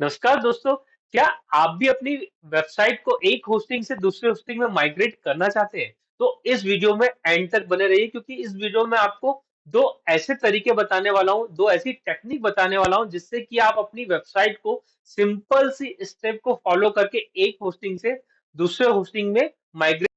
नमस्कार दोस्तों, क्या आप भी अपनी वेबसाइट को एक होस्टिंग से दूसरे होस्टिंग में माइग्रेट करना चाहते हैं? तो इस वीडियो में एंड तक बने रहिए क्योंकि इस वीडियो में आपको 2 ऐसे तरीके बताने वाला हूँ, 2 ऐसी टेक्निक बताने वाला हूँ जिससे कि आप अपनी वेबसाइट को सिंपल सी स्टेप को फॉलो करके एक होस्टिंग से दूसरे होस्टिंग में माइग्रेट।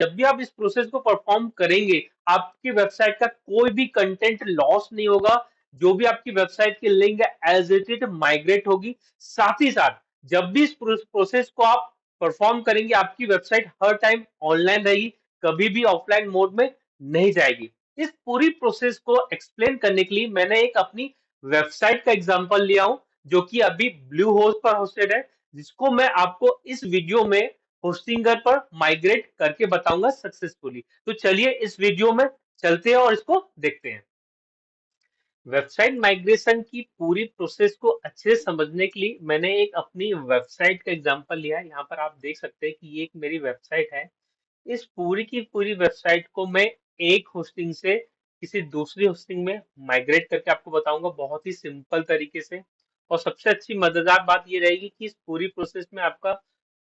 जब भी आप इस प्रोसेस को परफॉर्म करेंगे, आपकी वेबसाइट का कोई भी कंटेंट लॉस नहीं होगा। जो भी आपकी वेबसाइट की लिंक है एज इट इज माइग्रेट होगी। साथ ही साथ जब भी इस प्रोसेस को आप परफॉर्म करेंगे, आपकी वेबसाइट हर टाइम ऑनलाइन रहेगी, कभी भी ऑफलाइन मोड में नहीं जाएगी। इस पूरी प्रोसेस को एक्सप्लेन करने के लिए मैंने एक अपनी वेबसाइट का एग्जांपल लिया हूं, जो कि अभी ब्लू होस्ट पर होस्टेड है, जिसको मैं आपको इस वीडियो में होस्टिंगर पर माइग्रेट करके बताऊंगा सक्सेसफुली। तो चलिए इस वीडियो में चलते हैं और इसको देखते हैं। वेबसाइट माइग्रेशन की पूरी प्रोसेस को अच्छे से समझने के लिए मैंने एक अपनी वेबसाइट का एग्जांपल लिया है। यहाँ पर आप देख सकते हैं कि ये एक मेरी वेबसाइट है। इस पूरी की पूरी वेबसाइट को मैं एक होस्टिंग से किसी दूसरी होस्टिंग में माइग्रेट करके आपको बताऊंगा बहुत ही सिंपल तरीके से। और सबसे अच्छी मजेदार बात ये रहेगी कि इस पूरी प्रोसेस में आपका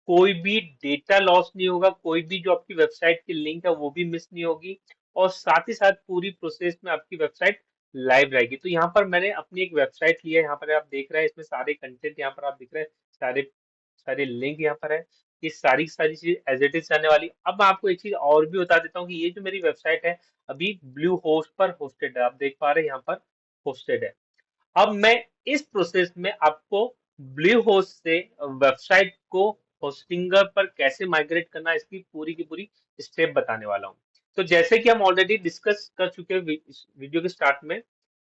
कोई भी डेटा लॉस नहीं होगा, कोई भी जो आपकी वेबसाइट की लिंक है वो भी मिस नहीं होगी। और साथ ही साथ पूरी प्रोसेस में आपकी वेबसाइट लाइव रहेगी। तो यहाँ पर मैंने अपनी एक वेबसाइट ली है, यहाँ पर आप देख रहे हैं, इसमें सारे कंटेंट यहाँ पर आप दिख रहे हैं, सारे सारे लिंक यहाँ पर है। ये सारी सारी चीज एज इट इज आने वाली। अब मैं आपको एक चीज और भी बता देता हूँ कि ये जो मेरी वेबसाइट है अभी ब्लू होस्ट पर होस्टेड है, आप देख पा रहे हैं यहाँ पर होस्टेड है। अब मैं इस प्रोसेस में आपको ब्लू होस्ट से वेबसाइट को होस्टिंगर पर कैसे माइग्रेट करना है, इसकी पूरी की पूरी स्टेप बताने वाला हूँ। तो जैसे कि हम ऑलरेडी डिस्कस कर चुके हैं इस वीडियो के स्टार्ट में,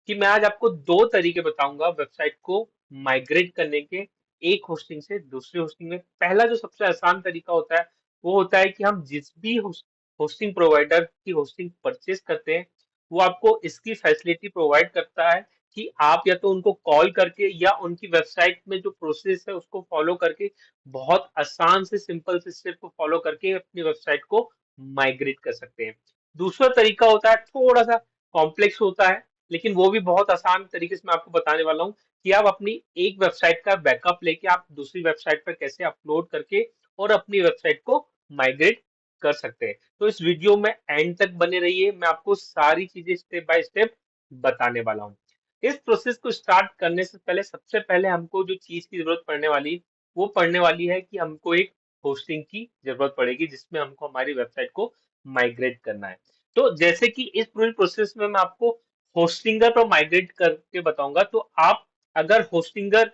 कि मैं आज आपको 2 तरीके बताऊंगा वेबसाइट को माइग्रेट करने के एक होस्टिंग से दूसरी होस्टिंग में। पहला जो सबसे आसान तरीका होता है वो होता है कि हम जिस भी होस्टिंग प्रोवाइडर की होस्टिंग परचेज करते हैं, वो आपको इसकी फैसिलिटी प्रोवाइड करता है कि आप या तो उनको कॉल करके या उनकी वेबसाइट में जो प्रोसेस है उसको फॉलो करके बहुत आसान से सिंपल से स्टेप को फॉलो करके अपनी वेबसाइट को माइग्रेट कर सकते हैं। दूसरा तरीका होता है थोड़ा सा कॉम्प्लेक्स होता है, लेकिन वो भी बहुत आसान तरीके से मैं आपको बताने वाला हूँ कि आप अपनी एक वेबसाइट का बैकअप लेके आप दूसरी वेबसाइट पर कैसे अपलोड करके और अपनी वेबसाइट को माइग्रेट कर सकते हैं। तो इस वीडियो में एंड तक बने रहिए, मैं आपको सारी चीजें स्टेप बाय स्टेप बताने वाला हूँ। इस प्रोसेस को स्टार्ट करने से पहले सबसे पहले हमको जो चीज की जरूरत पड़ने वाली वो पड़ने वाली है कि हमको एक होस्टिंग की जरूरत पड़ेगी जिसमें हमको हमारी वेबसाइट को माइग्रेट करना है। तो जैसे कि इस पूरी प्रोसेस में मैं आपको होस्टिंगर पर माइग्रेट करके बताऊंगा। तो आप अगर होस्टिंगर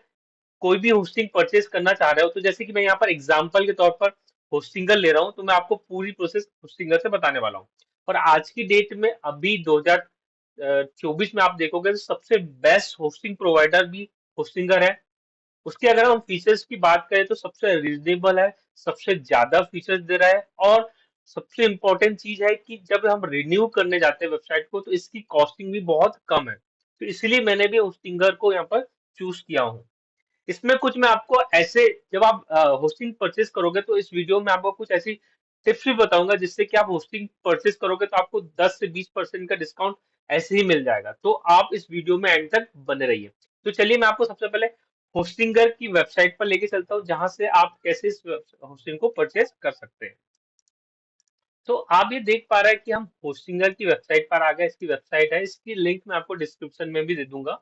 कोई भी होस्टिंग परचेज करना चाह रहे हो, तो जैसे कि मैं यहाँ पर एग्जांपल के तौर पर होस्टिंगर ले रहा हूँ, तो मैं आपको पूरी प्रोसेस होस्टिंगर से बताने वाला हूँ। और आज की डेट में अभी 2024 में आप देखोगे तो सबसे बेस्ट होस्टिंग प्रोवाइडर भी होस्टिंगर है। उसके अगर हम फीचर्स की बात करें तो सबसे रीजनेबल है, सबसे ज्यादा फीचर्स दे रहा है। और सबसे इम्पोर्टेंट चीज है कि जब हम रिन्यू करने जाते हैं वेबसाइट को तो इसकी कॉस्टिंग भी बहुत कम है। तो इसलिए मैंने भी होस्टिंगर को यहाँ पर चूज किया हूँ। इसमें कुछ मैं आपको ऐसे, जब आप होस्टिंग परचेज करोगे तो इस वीडियो में आपको कुछ ऐसी टिप्स भी बताऊंगा जिससे कि आप होस्टिंग परचेज करोगे तो आपको 10 से 20% का डिस्काउंट ऐसे ही मिल जाएगा। तो आप इस वीडियो में एंड तक बने रहिए। तो चलिए मैं आपको सबसे पहले होस्टिंगर की वेबसाइट पर लेके चलता हूँ जहां से आप कैसे इस होस्टिंग को परचेज कर सकते हैं। तो आप ये देख पा रहे हैं कि हम होस्टिंगर की वेबसाइट पर आ गए। इसकी वेबसाइट है, इसकी लिंक मैं आपको डिस्क्रिप्शन में भी दे दूंगा।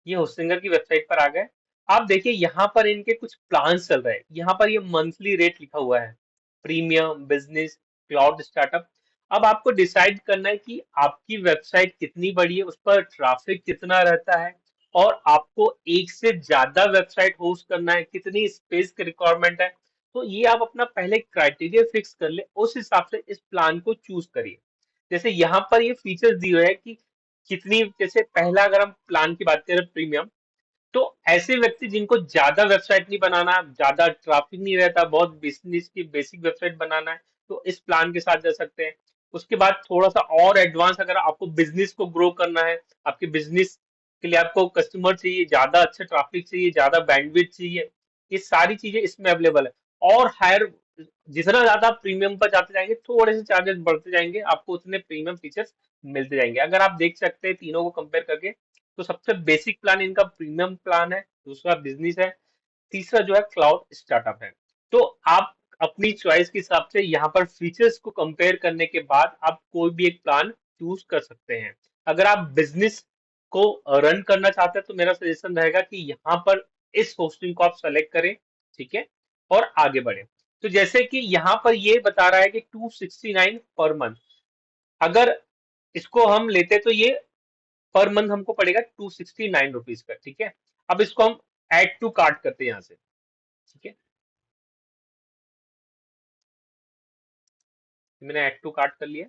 ये होस्टिंगर की वेबसाइट पर आ गए। आप देखिए यहाँ पर इनके कुछ प्लान चल रहे हैं। यहाँ पर ये मंथली रेट लिखा हुआ है, प्रीमियम, बिजनेस, क्लाउड, स्टार्टअप। अब आपको डिसाइड करना है कि आपकी वेबसाइट कितनी बड़ी है, उस पर ट्रैफिक कितना रहता है, और आपको एक से ज्यादा वेबसाइट होस्ट करना है, कितनी स्पेस की रिक्वायरमेंट है। तो ये आप अपना पहले क्राइटेरिया फिक्स कर ले, उस हिसाब से इस प्लान को चूज करिए। जैसे यहाँ पर ये फीचर्स दिए हुए हैं कि कितनी, जैसे पहला अगर हम प्लान की बात करें प्रीमियम, तो ऐसे व्यक्ति जिनको ज्यादा वेबसाइट नहीं बनाना, ज्यादा ट्रैफिक नहीं रहता, बहुत बिजनेस की बेसिक वेबसाइट बनाना है, तो इस प्लान के साथ जा सकते हैं। उसके बाद थोड़ा सा और एडवांस, अगर आपको बिजनेस को ग्रो करना है, आपके बिजनेस के लिए आपको कस्टमर चाहिए, ज्यादा अच्छा ट्रैफिक चाहिए, ज्यादा बैंडविड्थ चाहिए, ये सारी चीजें इसमें अवेलेबल है। और हायर, जितना ज्यादा प्रीमियम पर जाते जाएंगे थोड़े से चार्जेस बढ़ते जाएंगे, आपको उतने प्रीमियम फीचर्स मिलते जाएंगे। अगर आप देख सकते हैं तीनों को कंपेयर करके, तो सबसे बेसिक प्लान इनका प्रीमियम प्लान है, दूसरा बिजनेस है, तीसरा जो है क्लाउड स्टार्टअप है। तो आप अपनी चॉइस के हिसाब से यहाँ पर फीचर्स को कंपेयर करने के बाद आप कोई भी एक प्लान चूज कर सकते हैं। अगर आप बिजनेस को रन करना चाहते हैं तो मेरा सजेशन रहेगा कि यहाँ पर इस होस्टिंग को आप सेलेक्ट करें, ठीक है, और आगे बढ़े। तो जैसे कि यहाँ पर ये बता रहा है कि 269 पर मंथ, अगर इसको हम लेते तो ये पर मंथ हमको पड़ेगा 269 रुपीज का, ठीक है। अब इसको हम ऐड टू कार्ट करते हैं यहाँ से, ठीक है, मैंने ऐड टू कार्ट कर लिया।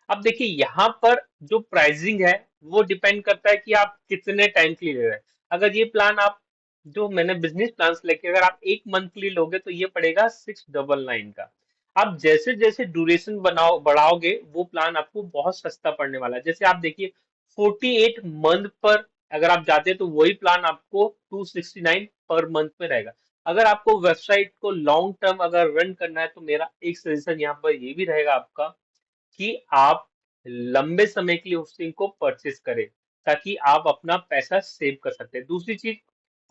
अब देखिए यहाँ पर जो प्राइसिंग है वो डिपेंड करता है कि आप कितने टाइम के लिए ले रहे हैं। अगर ये प्लान आप, जो मैंने बिजनेस प्लान लेके, अगर आप एक मंथ के लिए लोगे तो ये पड़ेगा 699 का। आप जैसे जैसे ड्यूरेशन बनाओ बढ़ाओगे वो प्लान आपको बहुत सस्ता पड़ने वाला है। जैसे आप देखिए 48 मंथ पर अगर आप जाते हैं तो वही प्लान आपको 269 पर मंथ में रहेगा। अगर आपको वेबसाइट को लॉन्ग टर्म अगर रन करना है तो मेरा एक सजेशन यहाँ पर ये भी रहेगा आपका कि आप लंबे समय के लिए होस्टिंग को परचेज करें, ताकि आप अपना पैसा सेव कर सकते हैं। दूसरी चीज,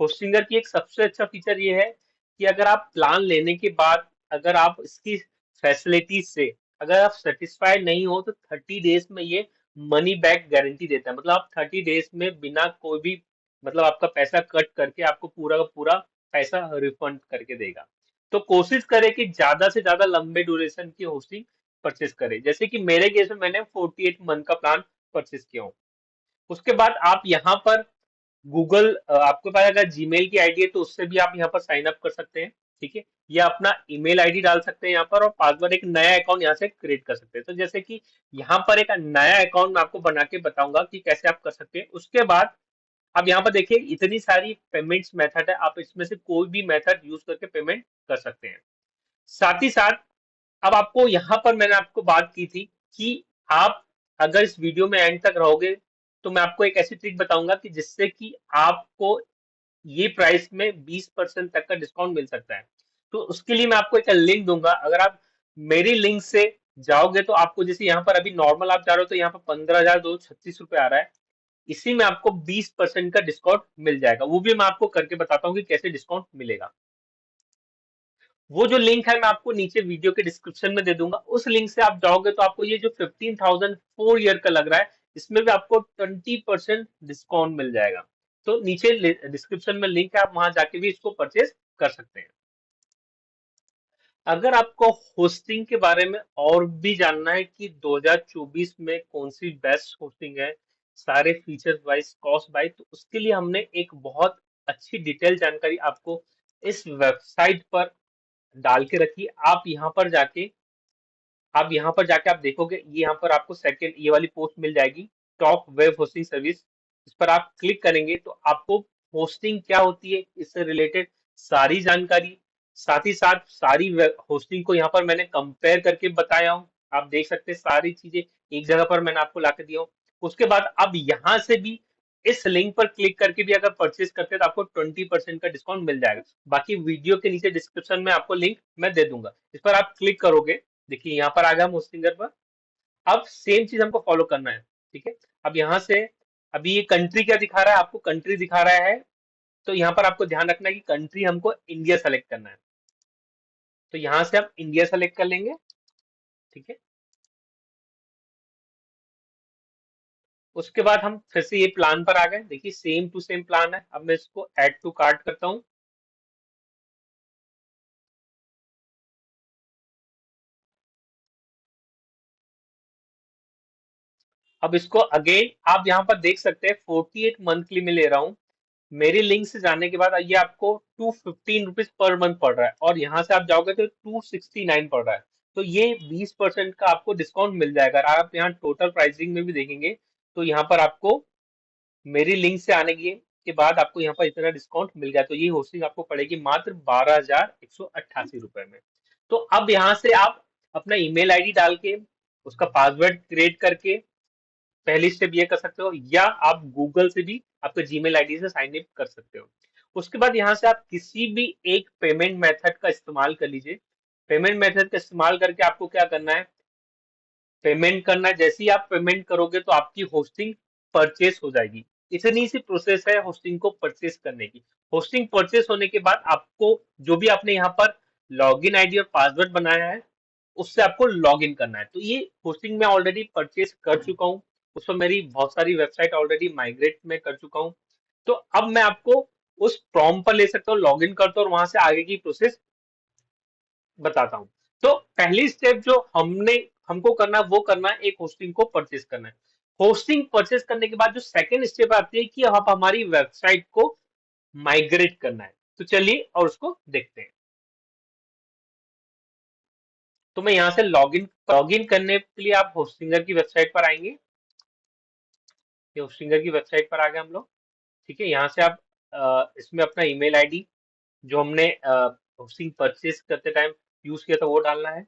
होस्टिंगर की एक सबसे अच्छा फीचर ये है कि अगर आप प्लान लेने के बाद अगर आप इसकी फैसिलिटीज से अगर आप सेटिस्फाइड नहीं हो तो 30 डेज में ये मनी बैक गारंटी देता है। मतलब आप 30 डेज में बिना कोई भी, मतलब आपका पैसा कट करके आपको पूरा का पूरा पैसा रिफंड करके देगा। तो कोशिश करें कि ज्यादा से ज्यादा लंबे ड्यूरेशन की होस्टिंग परचेज करें। जैसे कि मेरे केस में मैंने 48 मंथ का प्लान परचेज किया हूँ। उसके बाद आप यहाँ पर गूगल, आपके पास अगर जीमेल की आईडी है तो उससे भी आप यहाँ पर साइन अप कर सकते हैं, ठीक है, या अपना ईमेल आईडी डाल सकते हैं यहाँ पर और पासवर्ड एक नया अकाउंट यहाँ से क्रिएट कर सकते हैं। तो जैसे कि यहाँ पर एक नया अकाउंट मैं आपको बना के बताऊंगा कि कैसे आप कर सकते हैं। उसके बाद अब यहाँ पर देखिए इतनी सारी पेमेंट्स मेथड है, आप इसमें से कोई भी मेथड यूज करके पेमेंट कर सकते हैं। साथ ही साथ अब आपको यहाँ पर मैंने आपको बात की थी कि आप अगर इस वीडियो में एंड तक रहोगे तो मैं आपको एक ऐसी ट्रिक बताऊंगा कि जिससे कि आपको ये प्राइस में 20% तक का डिस्काउंट मिल सकता है। तो उसके लिए मैं आपको एक लिंक दूंगा, अगर आप मेरी लिंक से जाओगे तो आपको, जैसे यहाँ पर अभी नॉर्मल आप जा रहे हो तो यहाँ पर 15,236 रुपए आ रहा है, इसी में आपको 20% का डिस्काउंट मिल जाएगा। वो भी मैं आपको करके बताता हूँ कि कैसे डिस्काउंट मिलेगा। वो जो लिंक है मैं आपको नीचे वीडियो के डिस्क्रिप्शन में दे दूंगा, उस लिंक से आप जाओगे तो आपको ये जो 15,000 4 ईयर का लग रहा है इसमें भी आपको 20% डिस्काउंट मिल जाएगा। तो नीचे डिस्क्रिप्शन में लिंक है, आप वहां जाके भी इसको परचेज कर सकते हैं। अगर आपको होस्टिंग के बारे में और भी जानना है कि 2024 में कौन सी बेस्ट होस्टिंग है, सारे फीचर्स वाइज कॉस्ट वाइज, तो उसके लिए हमने एक बहुत अच्छी डिटेल जानकारी आपको इस वेबसाइट पर डाल के रखी। आप यहाँ पर जाके आप देखोगे, ये यहाँ पर आपको सेकंड ये वाली पोस्ट मिल जाएगी, टॉप वेब होस्टिंग सर्विस। इस पर आप क्लिक करेंगे तो आपको होस्टिंग क्या होती है इससे रिलेटेड सारी जानकारी, साथ ही साथ सारी होस्टिंग को यहाँ पर मैंने कंपेयर करके बताया हूँ। आप देख सकते हैं सारी चीजें एक जगह पर मैंने आपको ला के दिया हूँ। उसके बाद अब यहाँ से भी इस लिंक पर क्लिक करके भी अगर परचेज करते हैं तो आपको 20% का डिस्काउंट मिल जाएगा। बाकी वीडियो के नीचे डिस्क्रिप्शन में आपको लिंक मैं दे दूंगा, इस पर आप क्लिक करोगे। देखिए यहाँ पर आ गया हम होस्टिंगर पर। अब सेम चीज हमको फॉलो करना है, ठीक है। अब यहाँ से अभी ये कंट्री क्या दिखा रहा है, आपको कंट्री दिखा रहा है, तो यहाँ पर आपको ध्यान रखना है कि कंट्री हमको इंडिया सेलेक्ट करना है। तो यहाँ से आप इंडिया सेलेक्ट कर लेंगे, ठीक है। उसके बाद हम फिर से ये प्लान पर आ गए, देखिए सेम टू सेम प्लान है। अब मैं इसको ऐड टू कार्ट करता हूँ। अब इसको अगेन आप यहाँ पर देख सकते हैं 48 मंथ के लिए मैं ले रहा हूँ। मेरी लिंक से जाने के बाद ये आपको 215 रुपीज पर मंथ पड़ रहा है और यहाँ से आप जाओगे तो 269 पड़ रहा है। तो ये 20% का आपको डिस्काउंट मिल जाएगा। अगर आप यहाँ टोटल प्राइसिंग में भी देखेंगे तो यहाँ पर आपको मेरी लिंक से आने के बाद आपको यहाँ पर इतना डिस्काउंट मिल गया। तो ये होस्टिंग आपको पड़ेगी मात्र 12,188 रुपए में। तो अब यहाँ से आप अपना ईमेल आईडी डाल के उसका पासवर्ड क्रिएट करके पहली स्टेप ये कर सकते हो, या आप गूगल से भी आपके जीमेल आईडी से साइन इन कर सकते हो। उसके बाद यहाँ से आप किसी भी एक पेमेंट मेथड का इस्तेमाल कर लीजिए। पेमेंट मेथड का इस्तेमाल करके आपको क्या करना है, पेमेंट करना है। जैसे ही आप पेमेंट करोगे तो आपकी होस्टिंग परचेस हो जाएगी। इतनी सी प्रोसेस है होस्टिंग को परचेस करने की। होस्टिंग परचेस होने के बाद आपको जो भी आपने यहाँ पर लॉगिन आईडी और पासवर्ड बनाया है उससे आपको लॉगिन करना है। तो ये होस्टिंग मैं ऑलरेडी परचेस कर चुका हूँ, उस पर मेरी बहुत सारी वेबसाइट ऑलरेडी माइग्रेट में कर चुका हूँ। तो अब मैं आपको उस प्रॉम पर ले सकता हूँ, लॉगिन करता हूँ और वहां से आगे की प्रोसेस बताता हूँ। तो पहली स्टेप जो हमको करना है वो करना है, एक होस्टिंग को परचेस करना है। होस्टिंग परचेस करने के बाद जो सेकंड स्टेप आती है कि आप हमारी वेबसाइट को माइग्रेट करना है। तो चलिए और उसको देखते हैं। तो मैं यहाँ से लॉगिन करने के लिए आप होस्टिंगर की वेबसाइट पर आएंगे। ये होस्टिंगर की वेबसाइट पर आ गए हम लोग। ठीक है, यहाँ से आप इसमें अपना ईमेल आईडी जो हमने होस्टिंग परचेस करते टाइम यूज किया था वो डालना है,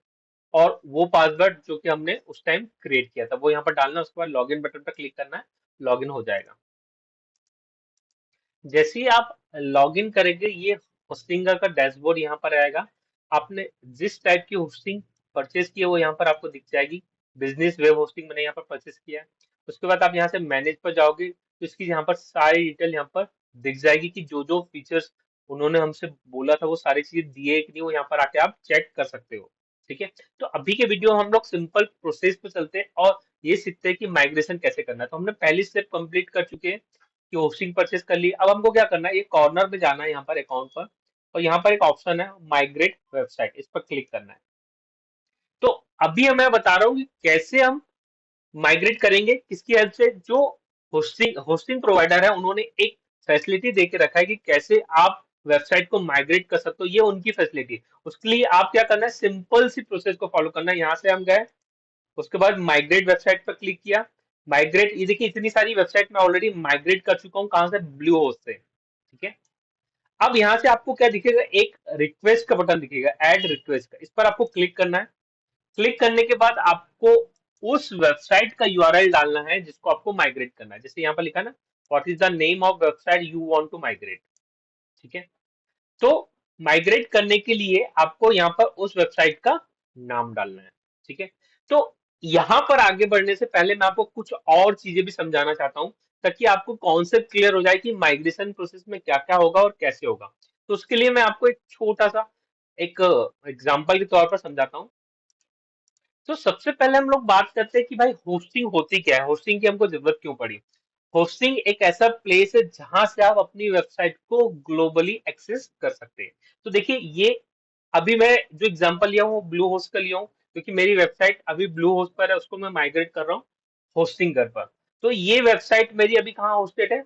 और वो पासवर्ड जो कि हमने उस टाइम क्रिएट किया था वो यहाँ पर डालना है। उसके बाद लॉगिन बटन पर क्लिक करना है, लॉगिन हो जाएगा। जैसे ही आप लॉगिन करेंगे ये होस्टिंगर का डैशबोर्ड यहाँ पर आएगा। आपने जिस टाइप की होस्टिंग परचेस की है वो यहाँ पर आपको दिख जाएगी। बिजनेस वेब होस्टिंग मैंने यहाँ पर परचेस किया है। उसके बाद आप यहाँ से मैनेज पर जाओगे तो इसकी यहाँ पर सारी डिटेल यहाँ पर दिख जाएगी कि जो जो फीचर्स उन्होंने हमसे बोला था वो सारी चीजें दिए कि नहीं, वो यहाँ पर आके आप चेक कर सकते हो। ठीक है, तो अभी के वीडियो हम लोग सिंपल प्रोसेस पे चलते हैं और ये सीखते हैं कि माइग्रेशन कैसे करना है। तो हमने पहली स्टेप कंप्लीट कर चुके हैं कि होस्टिंग परचेस कर ली। अब हमको क्या करना है, ये कॉर्नर में जाना है यहाँ पर अकाउंट पर, और यहाँ पर एक ऑप्शन है माइग्रेट वेबसाइट, इस पर क्लिक करना है। तो अभी मैं बता रहा हूँ कि कैसे हम माइग्रेट करेंगे, किसकी हेल्प से। जो होस्टिंग प्रोवाइडर है उन्होंने एक फैसिलिटी दे के रखा है कि कैसे आप वेबसाइट को माइग्रेट कर सकते हो, ये उनकी फैसिलिटी। उसके लिए आप क्या करना है, सिंपल सी प्रोसेस को फॉलो करना है। यहाँ से हम गए, उसके बाद माइग्रेट वेबसाइट पर क्लिक किया। माइग्रेट, ये देखिए इतनी सारी वेबसाइट में ऑलरेडी माइग्रेट कर चुका हूँ, कहां से, ब्लू होस्ट से। ठीक है, अब यहाँ से आपको क्या दिखेगा, एक रिक्वेस्ट का बटन दिखेगा, ऐड रिक्वेस्ट का, इस पर आपको क्लिक करना है। क्लिक करने के बाद आपको उस वेबसाइट का यूआरएल डालना है जिसको आपको माइग्रेट करना है। जैसे यहाँ पर लिखा है ना, what is the name of website you want to migrate. ठीक है, तो माइग्रेट करने के लिए आपको यहाँ पर उस वेबसाइट का नाम डालना है। ठीक है, तो यहाँ पर आगे बढ़ने से पहले मैं आपको कुछ और चीजें भी समझाना चाहता हूँ ताकि आपको कॉन्सेप्ट क्लियर हो जाए कि माइग्रेशन प्रोसेस में क्या क्या होगा और कैसे होगा। तो उसके लिए मैं आपको एक छोटा सा एक एग्जाम्पल के तौर पर समझाता हूँ। तो सबसे पहले हम लोग बात करते हैं कि भाई होस्टिंग होती क्या है, होस्टिंग की हमको जरूरत क्यों पड़ी। होस्टिंग एक ऐसा प्लेस है जहां से आप अपनी वेबसाइट को ग्लोबली एक्सेस कर सकते हैं। तो देखिए ये अभी मैं जो एग्जांपल लिया हूँ वो ब्लू होस्ट का लिया हूँ, क्योंकि मेरी वेबसाइट अभी ब्लू होस्ट पर है, उसको मैं माइग्रेट कर रहा हूँ होस्टिंग घर पर। तो ये वेबसाइट मेरी अभी कहाँ होस्टेड है,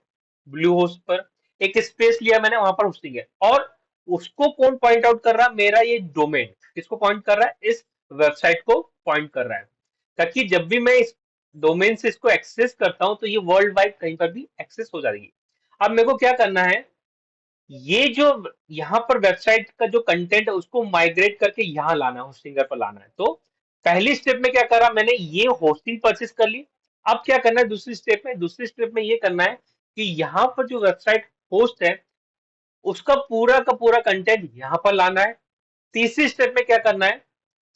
ब्लू होस्ट पर। एक स्पेस लिया मैंने, वहां पर होस्टिंग है, और उसको कौन पॉइंट आउट कर रहा है, मेरा ये डोमेन किसको पॉइंट कर रहा है, इस वेबसाइट को पॉइंट कर रहा है, ताकि जब भी मैं इस डोमेन से इसको एक्सेस करता हूं तो ये वर्ल्ड वाइड कहीं पर भी एक्सेस हो जाएगी। अब मेरे को क्या करना है, ये जो यहाँ पर वेबसाइट का जो कंटेंट है उसको माइग्रेट करके यहाँ लाना है, होस्टिंगर पर लाना है। तो पहली स्टेप में क्या करा मैंने, ये होस्टिंग परचेस कर ली। अब क्या करना है दूसरी स्टेप में, दूसरी स्टेप में ये करना है कि यहाँ पर जो वेबसाइट होस्ट है उसका पूरा का पूरा कंटेंट यहाँ पर लाना है। तीसरी स्टेप में क्या करना है,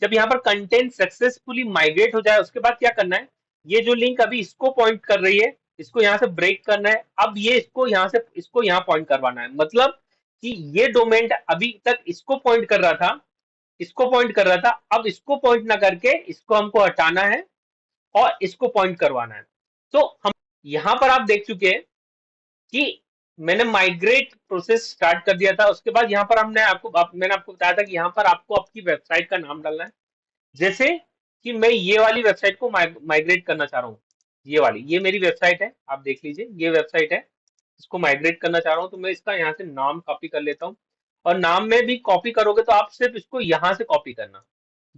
जब यहाँ पर कंटेंट सक्सेसफुली माइग्रेट हो जाए उसके बाद क्या करना है, ये जो लिंक अभी इसको पॉइंट कर रही है इसको यहाँ से ब्रेक करना है। अब ये इसको यहाँ से इसको यहाँ पॉइंट करवाना है, मतलब कि ये डोमेन अभी तक इसको पॉइंट कर रहा था, इसको पॉइंट कर रहा था, अब इसको पॉइंट ना करके इसको हमको हटाना है और इसको पॉइंट करवाना है। तो हम यहाँ पर आप देख चुके हैं कि मैंने माइग्रेट प्रोसेस स्टार्ट कर दिया था। उसके बाद यहाँ पर मैंने आपको बताया था कि यहाँ पर आपको आपकी वेबसाइट का नाम डालना है। जैसे कि मैं ये वाली वेबसाइट को माइग्रेट करना चाह रहा हूँ, ये वाली, ये मेरी वेबसाइट है, आप देख लीजिए ये वेबसाइट है, इसको माइग्रेट करना चाह रहा हूँ। तो मैं इसका यहाँ से नाम कॉपी कर लेता हूँ, और नाम में भी कॉपी करोगे तो आप सिर्फ इसको यहाँ से कॉपी करना,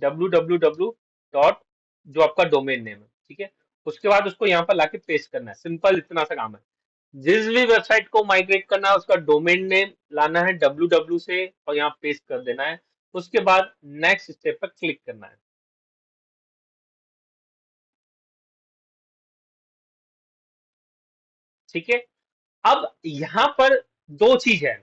www डॉट जो आपका डोमेन नेम है। ठीक है, उसके बाद उसको यहाँ पर लाके पेस्ट करना है, सिंपल इतना सा काम है। जिस भी वेबसाइट को माइग्रेट करना है उसका डोमेन नेम लाना है www से और यहाँ पेस्ट कर देना है। उसके बाद नेक्स्ट स्टेप पर क्लिक करना है। ठीक है, अब यहाँ पर दो चीज है,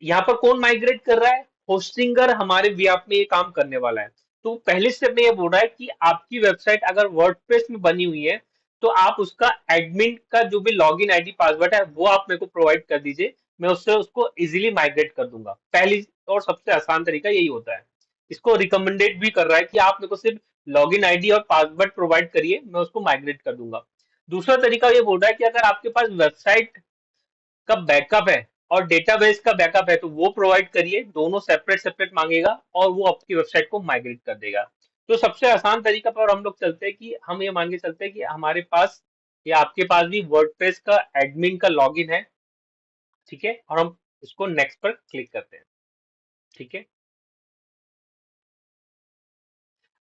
यहाँ पर कौन माइग्रेट कर रहा है, होस्टिंगर हमारे वीआप में ये काम करने वाला है। तो पहले स्टेप में ये बोल रहा है कि आपकी वेबसाइट अगर वर्डप्रेस में बनी हुई है तो आप उसका एडमिन का जो भी लॉगिन आईडी पासवर्ड है वो आप मेरे को प्रोवाइड कर दीजिए, मैं उससे उसको इजीली माइग्रेट कर दूंगा। पहली और सबसे आसान तरीका यही होता है। इसको रिकमेंडेड भी कर रहा है कि आप मेरे को सिर्फ लॉगिन आईडी और पासवर्ड प्रोवाइड करिए, मैं उसको माइग्रेट कर दूंगा। दूसरा तरीका ये बोल रहा है कि अगर आपके पास वेबसाइट का बैकअप है और डेटाबेस का बैकअप है तो वो प्रोवाइड करिए, दोनों सेपरेट सेपरेट मांगेगा और वो आपकी वेबसाइट को माइग्रेट कर देगा। तो सबसे आसान तरीका पर हम लोग चलते हैं कि हम ये मान के चलते हैं कि हमारे पास या आपके पास भी वर्डप्रेस का एडमिन का लॉगिन है, ठीक है, और हम इसको नेक्स्ट पर क्लिक करते हैं, ठीक है।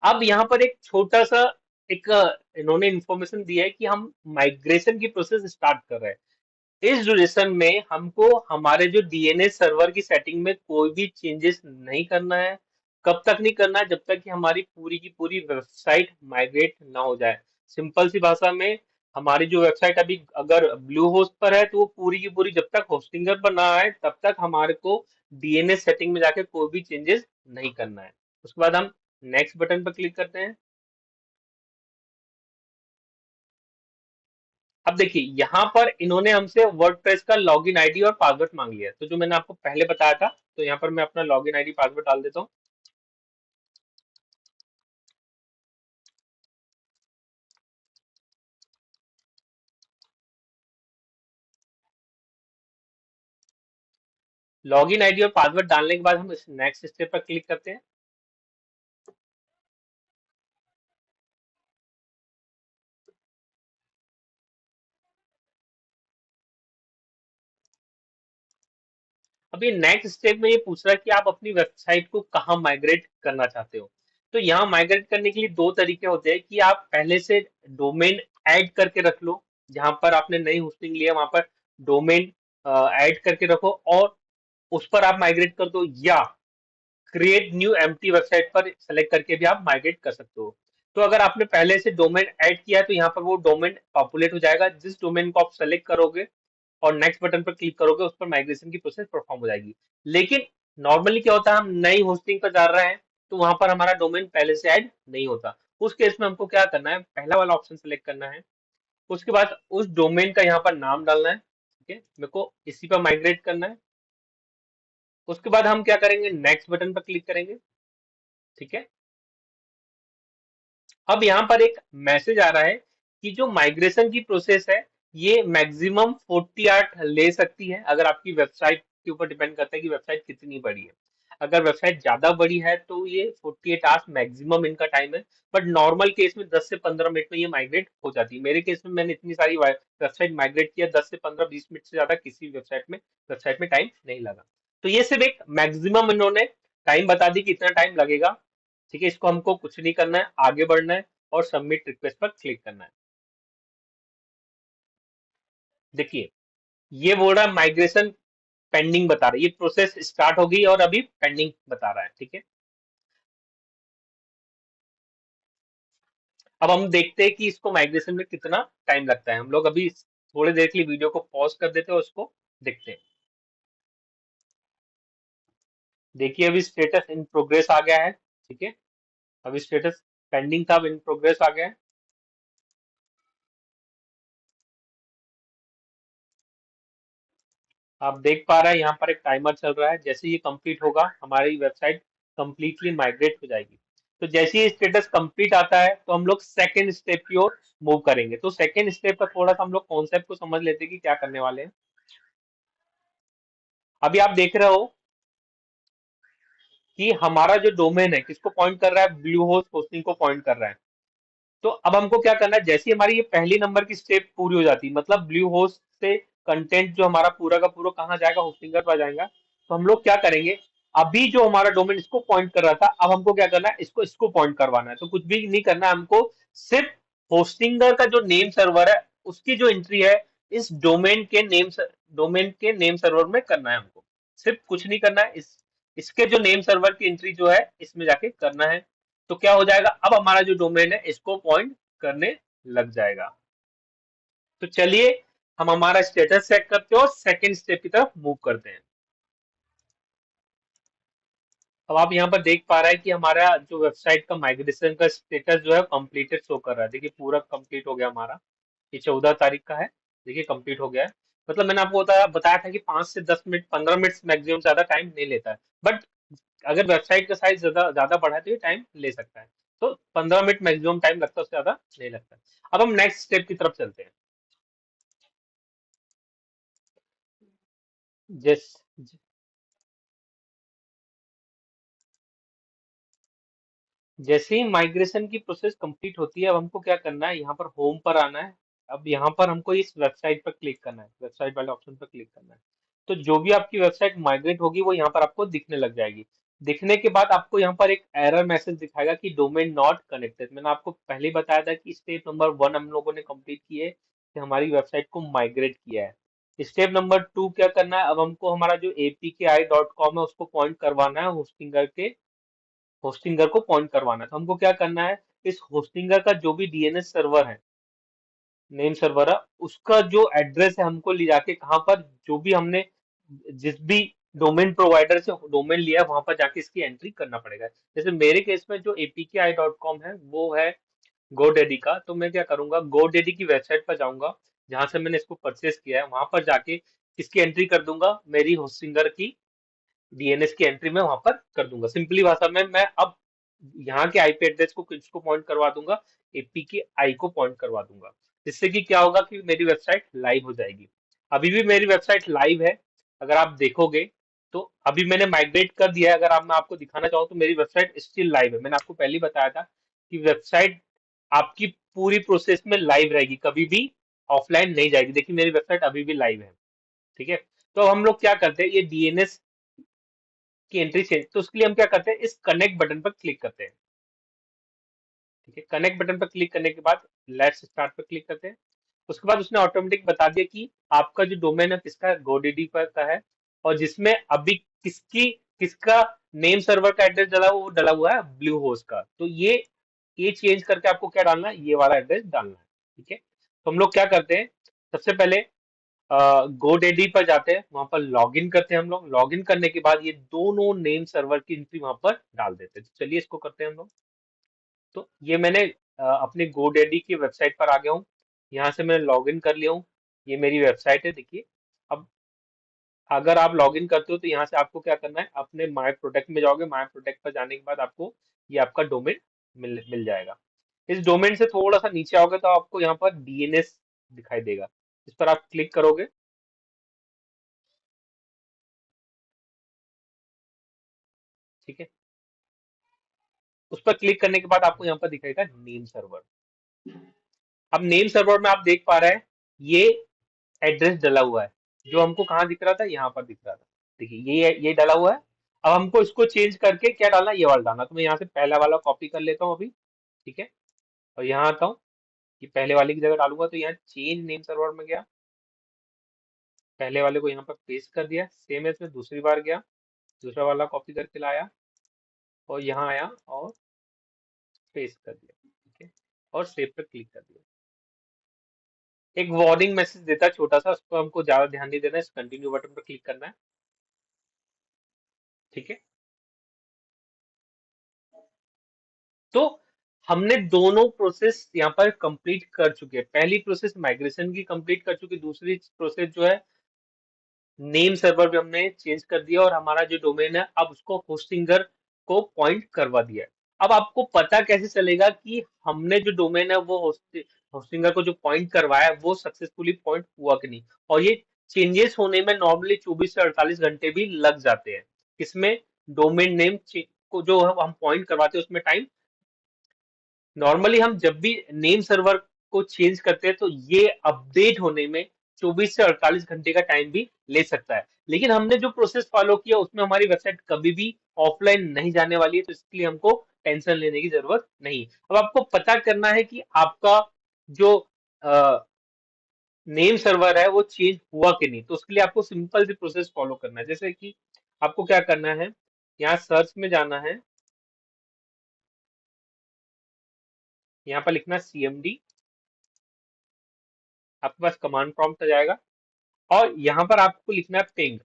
अब यहाँ पर एक छोटा सा एक इन्होंने इंफॉर्मेशन दिया है कि हम माइग्रेशन की प्रोसेस स्टार्ट कर रहे हैं। इस ड्यूरेशन में हमको हमारे जो डीएनएस सर्वर की सेटिंग में कोई भी चेंजेस नहीं करना है। कब तक नहीं करना है? जब तक कि हमारी पूरी की पूरी वेबसाइट माइग्रेट ना हो जाए। सिंपल सी भाषा में हमारी जो वेबसाइट अभी अगर ब्लू होस्ट पर है तो वो पूरी की पूरी जब तक होस्टिंगर पर ना आए तब तक हमारे को डीएनएस सेटिंग में जाके कोई भी चेंजेस नहीं करना है। उसके बाद हम नेक्स्ट बटन पर क्लिक करते हैं। अब देखिए यहाँ पर इन्होंने हमसे वर्डप्रेस का लॉगिन आईडी और पासवर्ड मांग लिया है। तो जो मैंने आपको पहले बताया था, तो यहाँ पर मैं अपना लॉगिन आईडी पासवर्ड डाल देता हूँ। लॉगिन आईडी और पासवर्ड डालने के बाद हम इस नेक्स्ट स्टेप पर क्लिक करते हैं। अब ये नेक्स्ट स्टेप में ये पूछ रहा है कि आप अपनी वेबसाइट को कहाँ माइग्रेट करना चाहते हो। तो यहाँ माइग्रेट करने के लिए दो तरीके होते हैं कि आप पहले से डोमेन ऐड करके रख लो, जहां पर आपने नई होस्टिंग लिया वहां पर डोमेन ऐड करके रखो और उस पर आप माइग्रेट कर दो, या क्रिएट न्यू एम्प्टी वेबसाइट पर सेलेक्ट करके भी आप माइग्रेट कर सकते हो। तो अगर आपने पहले से डोमेन ऐड किया है तो यहाँ पर वो डोमेन पॉपुलेट हो जाएगा, जिस डोमेन को आप सेलेक्ट करोगे और नेक्स्ट बटन पर क्लिक करोगे उस पर माइग्रेशन की प्रोसेस परफॉर्म हो जाएगी। लेकिन नॉर्मली क्या होता है, हम नई होस्टिंग पर जा रहे हैं तो वहां पर हमारा डोमेन पहले से ऐड नहीं होता। उस केस में हमको क्या करना है, पहला वाला ऑप्शन सेलेक्ट करना है, उसके बाद उस डोमेन का यहाँ पर नाम डालना है, ठीक है, मेरे को इसी पर माइग्रेट करना है। उसके बाद हम क्या करेंगे, नेक्स्ट बटन पर क्लिक करेंगे, ठीक है। अब यहाँ पर एक मैसेज आ रहा है कि जो माइग्रेशन की प्रोसेस है ये मैक्सिमम 40 आवर ले सकती है। अगर आपकी वेबसाइट के ऊपर डिपेंड करता है कि वेबसाइट कितनी बड़ी है। अगर वेबसाइट ज्यादा बड़ी है तो ये 48 आवर्स मैक्सिमम इनका टाइम है। बट नॉर्मल केस में 10 से 15 मिनट में ये माइग्रेट हो जाती है। मेरे केस में मैंने इतनी सारी वेबसाइट माइग्रेट किया, 10 से 15-20 मिनट से ज्यादा किसी वेबसाइट में टाइम नहीं लगा। तो ये सिर्फ एक मैक्सिमम इन्होंने टाइम बता दी कि इतना टाइम लगेगा, ठीक है। इसको हमको कुछ नहीं करना है, आगे बढ़ना है और सबमिट रिक्वेस्ट पर क्लिक करना है। देखिए ये बोल रहा है माइग्रेशन पेंडिंग बता रहा है, ये प्रोसेस स्टार्ट हो गई और अभी पेंडिंग बता रहा है, ठीक है। अब हम देखते हैं कि इसको माइग्रेशन में कितना टाइम लगता है। हम लोग अभी थोड़ी देर के लिए वीडियो को पॉज कर देते हैं और उसको देखते हैं। देखिए अभी स्टेटस इन प्रोग्रेस आ गया है, ठीक है। अभी स्टेटस पेंडिंग था, अब इन प्रोग्रेस आ गया है। आप देख पा रहे हैं यहाँ पर एक टाइमर चल रहा है, जैसे ये कंप्लीट होगा हमारी वेबसाइट कंप्लीटली माइग्रेट हो जाएगी। तो जैसे ही स्टेटस कंप्लीट आता है तो हम लोग सेकेंड स्टेप की ओर मूव करेंगे। तो सेकेंड स्टेप का थोड़ा सा हम लोग कॉन्सेप्ट को समझ लेते हैं कि क्या करने वाले हैं। अभी आप देख रहे हो कि हमारा जो डोमेन है किसको पॉइंट कर रहा है, ब्लू होस्ट होस्टिंग को पॉइंट कर रहा है। तो अब हमको क्या करना है, जैसे ही हमारी ये पहली नंबर की स्टेप पूरी हो जाती है, मतलब ब्लू होस्ट से कंटेंट जो हमारा पूरा का पूरा कहाँ जाएगा, होस्टिंगर पर जाएगा। तो हम लोग क्या करेंगे, अभी जो हमारा डोमेन इसको पॉइंट कर रहा था अब हमको क्या करना है, इसको इसको पॉइंट करवाना है। तो कुछ भी नहीं करना है हमको, सिर्फ होस्टिंगर का जो नेम सर्वर है उसकी जो एंट्री है इस डोमेन के नेम सर्वर में करना है हमको। सिर्फ कुछ नहीं करना है, इस इसके जो नेम सर्वर की एंट्री जो है इसमें जाके करना है। तो क्या हो जाएगा, अब हमारा जो डोमेन है इसको पॉइंट करने लग जाएगा। तो चलिए हम हमारा स्टेटस चेक करते हैं और सेकंड स्टेप की तरफ मूव करते हैं। अब आप यहाँ पर देख पा रहे हैं कि हमारा जो वेबसाइट का माइग्रेशन का स्टेटस जो है कंप्लीटेड शो कर रहा है। देखिए पूरा कंप्लीट हो गया हमारा। ये 14 तारीख का है। देखिए कंप्लीट हो गया है। मतलब मैंने आपको बताया बताया था कि 5 से 10 मिनट 15 मिनट मैक्सिमम, ज्यादा टाइम नहीं लेता है। बट अगर वेबसाइट का साइज ज्यादा ज्यादा बढ़ा है तो ये टाइम ले सकता है। तो 15 मिनट मैक्सिमम टाइम लगता है, उससे ज्यादा नहीं लगता है। अब हम नेक्स्ट स्टेप की तरफ चलते हैं। जिस जैसे ही माइग्रेशन की प्रोसेस कंप्लीट होती है, अब हमको क्या करना है, यहाँ पर होम पर आना है। अब यहाँ पर हमको इस वेबसाइट पर क्लिक करना है, वेबसाइट वाले ऑप्शन पर क्लिक करना है। तो जो भी आपकी वेबसाइट माइग्रेट होगी वो यहाँ पर आपको दिखने लग जाएगी। दिखने के बाद आपको यहाँ पर एक एरर मैसेज दिखाएगा कि डोमेन नॉट कनेक्टेड। मैंने आपको पहले ही बताया था कि स्टेप नंबर 1 हम लोगों ने कंप्लीट की है कि हमारी वेबसाइट को माइग्रेट किया है। स्टेप नंबर 2 क्या करना है, अब हमको हमारा जो apki.com है उसको पॉइंट करवाना है होस्टिंगर के, होस्टिंगर को पॉइंट करवाना है। तो हमको क्या करना है, इस होस्टिंगर का जो भी डीएनएस सर्वर है, नेम सर्वर है, उसका जो एड्रेस है हमको ले जाके कहाँ पर, जो भी हमने जिस भी डोमेन प्रोवाइडर से डोमेन लिया है वहां पर जाके इसकी एंट्री करना पड़ेगा। जैसे मेरे केस में जो apki.com है वो है गोडेडी का। तो मैं क्या करूंगा, गोडेडी की वेबसाइट पर जाऊंगा जहां से मैंने इसको परचेस किया है, वहां पर जाके इसकी एंट्री कर दूंगा, मेरी होस्टिंगर की डीएनएस की एंट्री में वहां पर कर दूंगा। सिंपली भाषा में मैं अब यहाँ के आईपी एड्रेस को किसको पॉइंट करवा दूंगा, एपी के आई को पॉइंट करवा दूंगा। जिससे कि क्या होगा कि मेरी वेबसाइट लाइव हो जाएगी। अभी भी मेरी वेबसाइट लाइव है। अगर आप देखोगे तो अभी मैंने माइग्रेट कर दिया है। अगर आप मैं आपको दिखाना चाहूँ तो मेरी वेबसाइट स्टिल लाइव है। मैंने आपको पहले ही बताया था कि वेबसाइट आपकी पूरी प्रोसेस में लाइव रहेगी, कभी भी ऑफलाइन नहीं जाएगी। देखिए मेरी वेबसाइट अभी भी लाइव है। ठीक है। तो हम लोग क्या करते हैं, ये डीएनएस की एंट्री चेंज, तो उसके लिए हम क्या करते हैं, इस कनेक्ट बटन पर क्लिक करते हैं। ठीक है, कनेक्ट बटन पर क्लिक करने के बाद लेट्स स्टार्ट पर क्लिक करते हैं। उसके बाद उसने ऑटोमेटिक बता दिया कि आपका जो डोमेन है किसका, गोडीडी पर का है, और जिसमें अभी किसका नेम सर्वर का एड्रेस डला वो डला हुआ है ब्लू होस्ट का। तो ये चेंज करके आपको क्या डालना है, ये वाला एड्रेस डालना है। ठीक है। तो हम लोग क्या करते हैं, सबसे पहले गोडेडी पर जाते हैं, वहां पर लॉगिन करते हैं। हम लोग लॉगिन करने के बाद ये दोनों नेम सर्वर की एंट्री वहां पर डाल देते हैं। तो चलिए इसको करते हैं हम लोग। तो ये मैंने अपने गोडेडी की वेबसाइट पर आ गया हूँ। यहाँ से मैंने लॉगिन कर लिया हूँ। ये मेरी वेबसाइट है, देखिए। अब अगर आप लॉगिन करते हो तो यहाँ से आपको क्या करना है, अपने माय प्रोडक्ट में जाओगे। माय प्रोडक्ट पर जाने के बाद आपको ये आपका डोमेन मिल मिल जाएगा। इस डोमेन से थोड़ा सा नीचे आओगे तो आपको यहाँ पर डीएनएस दिखाई देगा। इस पर आप क्लिक करोगे। ठीक है। उस पर क्लिक करने के बाद आपको यहाँ पर दिखेगा नेम सर्वर। अब नेम सर्वर में आप देख पा रहे हैं ये एड्रेस डला हुआ है, जो हमको कहाँ दिख रहा था, यहाँ पर दिख रहा था। देखिए ये डला हुआ है। अब हमको इसको चेंज करके क्या डालना, ये वाला डालना। तो मैं यहाँ से पहला वाला कॉपी कर लेता हूँ अभी। ठीक है। और यहाँ आता हूँ, कि पहले वाले की जगह डालूंगा, तो यहाँ चेंज नेम सर्वर में गया, पहले वाले को यहाँ पर पेस्ट कर दिया। सेम है, इसमें दूसरी बार गया, दूसरा वाला कॉपी करके लाया और यहाँ आया और पेस्ट कर दिया। ठीक है। और सेव पर क्लिक कर दिया। एक वार्निंग मैसेज देता है छोटा सा, उसको हमको ज्यादा ध्यान नहीं देना है। इस कंटिन्यू बटन पर क्लिक करना है। ठीक है। तो हमने दोनों प्रोसेस यहाँ पर कंप्लीट कर चुके हैं। पहली प्रोसेस माइग्रेशन की कंप्लीट कर चुके, दूसरी प्रोसेस जो है नेम सर्वर भी हमने चेंज कर दिया, और हमारा जो डोमेन है अब उसको होस्टिंगर को पॉइंट करवा दिया है। अब आपको पता कैसे चलेगा कि हमने जो डोमेन है वो होस्टिंगर को जो पॉइंट करवाया है वो सक्सेसफुली पॉइंट हुआ कि नहीं। और ये चेंजेस होने में नॉर्मली 24 से 48 घंटे भी लग जाते हैं। इसमें डोमेन नेम को जो हम पॉइंट करवाते हैं उसमें टाइम, नॉर्मली हम जब भी नेम सर्वर को चेंज करते हैं तो ये अपडेट होने में 24 से 48 घंटे का टाइम भी ले सकता है। लेकिन हमने जो प्रोसेस फॉलो किया उसमें हमारी वेबसाइट कभी भी ऑफलाइन नहीं जाने वाली है, तो इसके लिए हमको टेंशन लेने की जरूरत नहीं। अब आपको पता करना है कि आपका जो नेम सर्वर है वो चेंज हुआ कि नहीं। तो उसके लिए आपको सिंपल सी प्रोसेस फॉलो करना है। जैसे कि आपको क्या करना है, यहाँ सर्च में जाना है, यहाँ पर लिखना CMD, आपके पास कमांड प्रॉम्प्ट आ जाएगा, और यहाँ पर आपको लिखना है पिंग।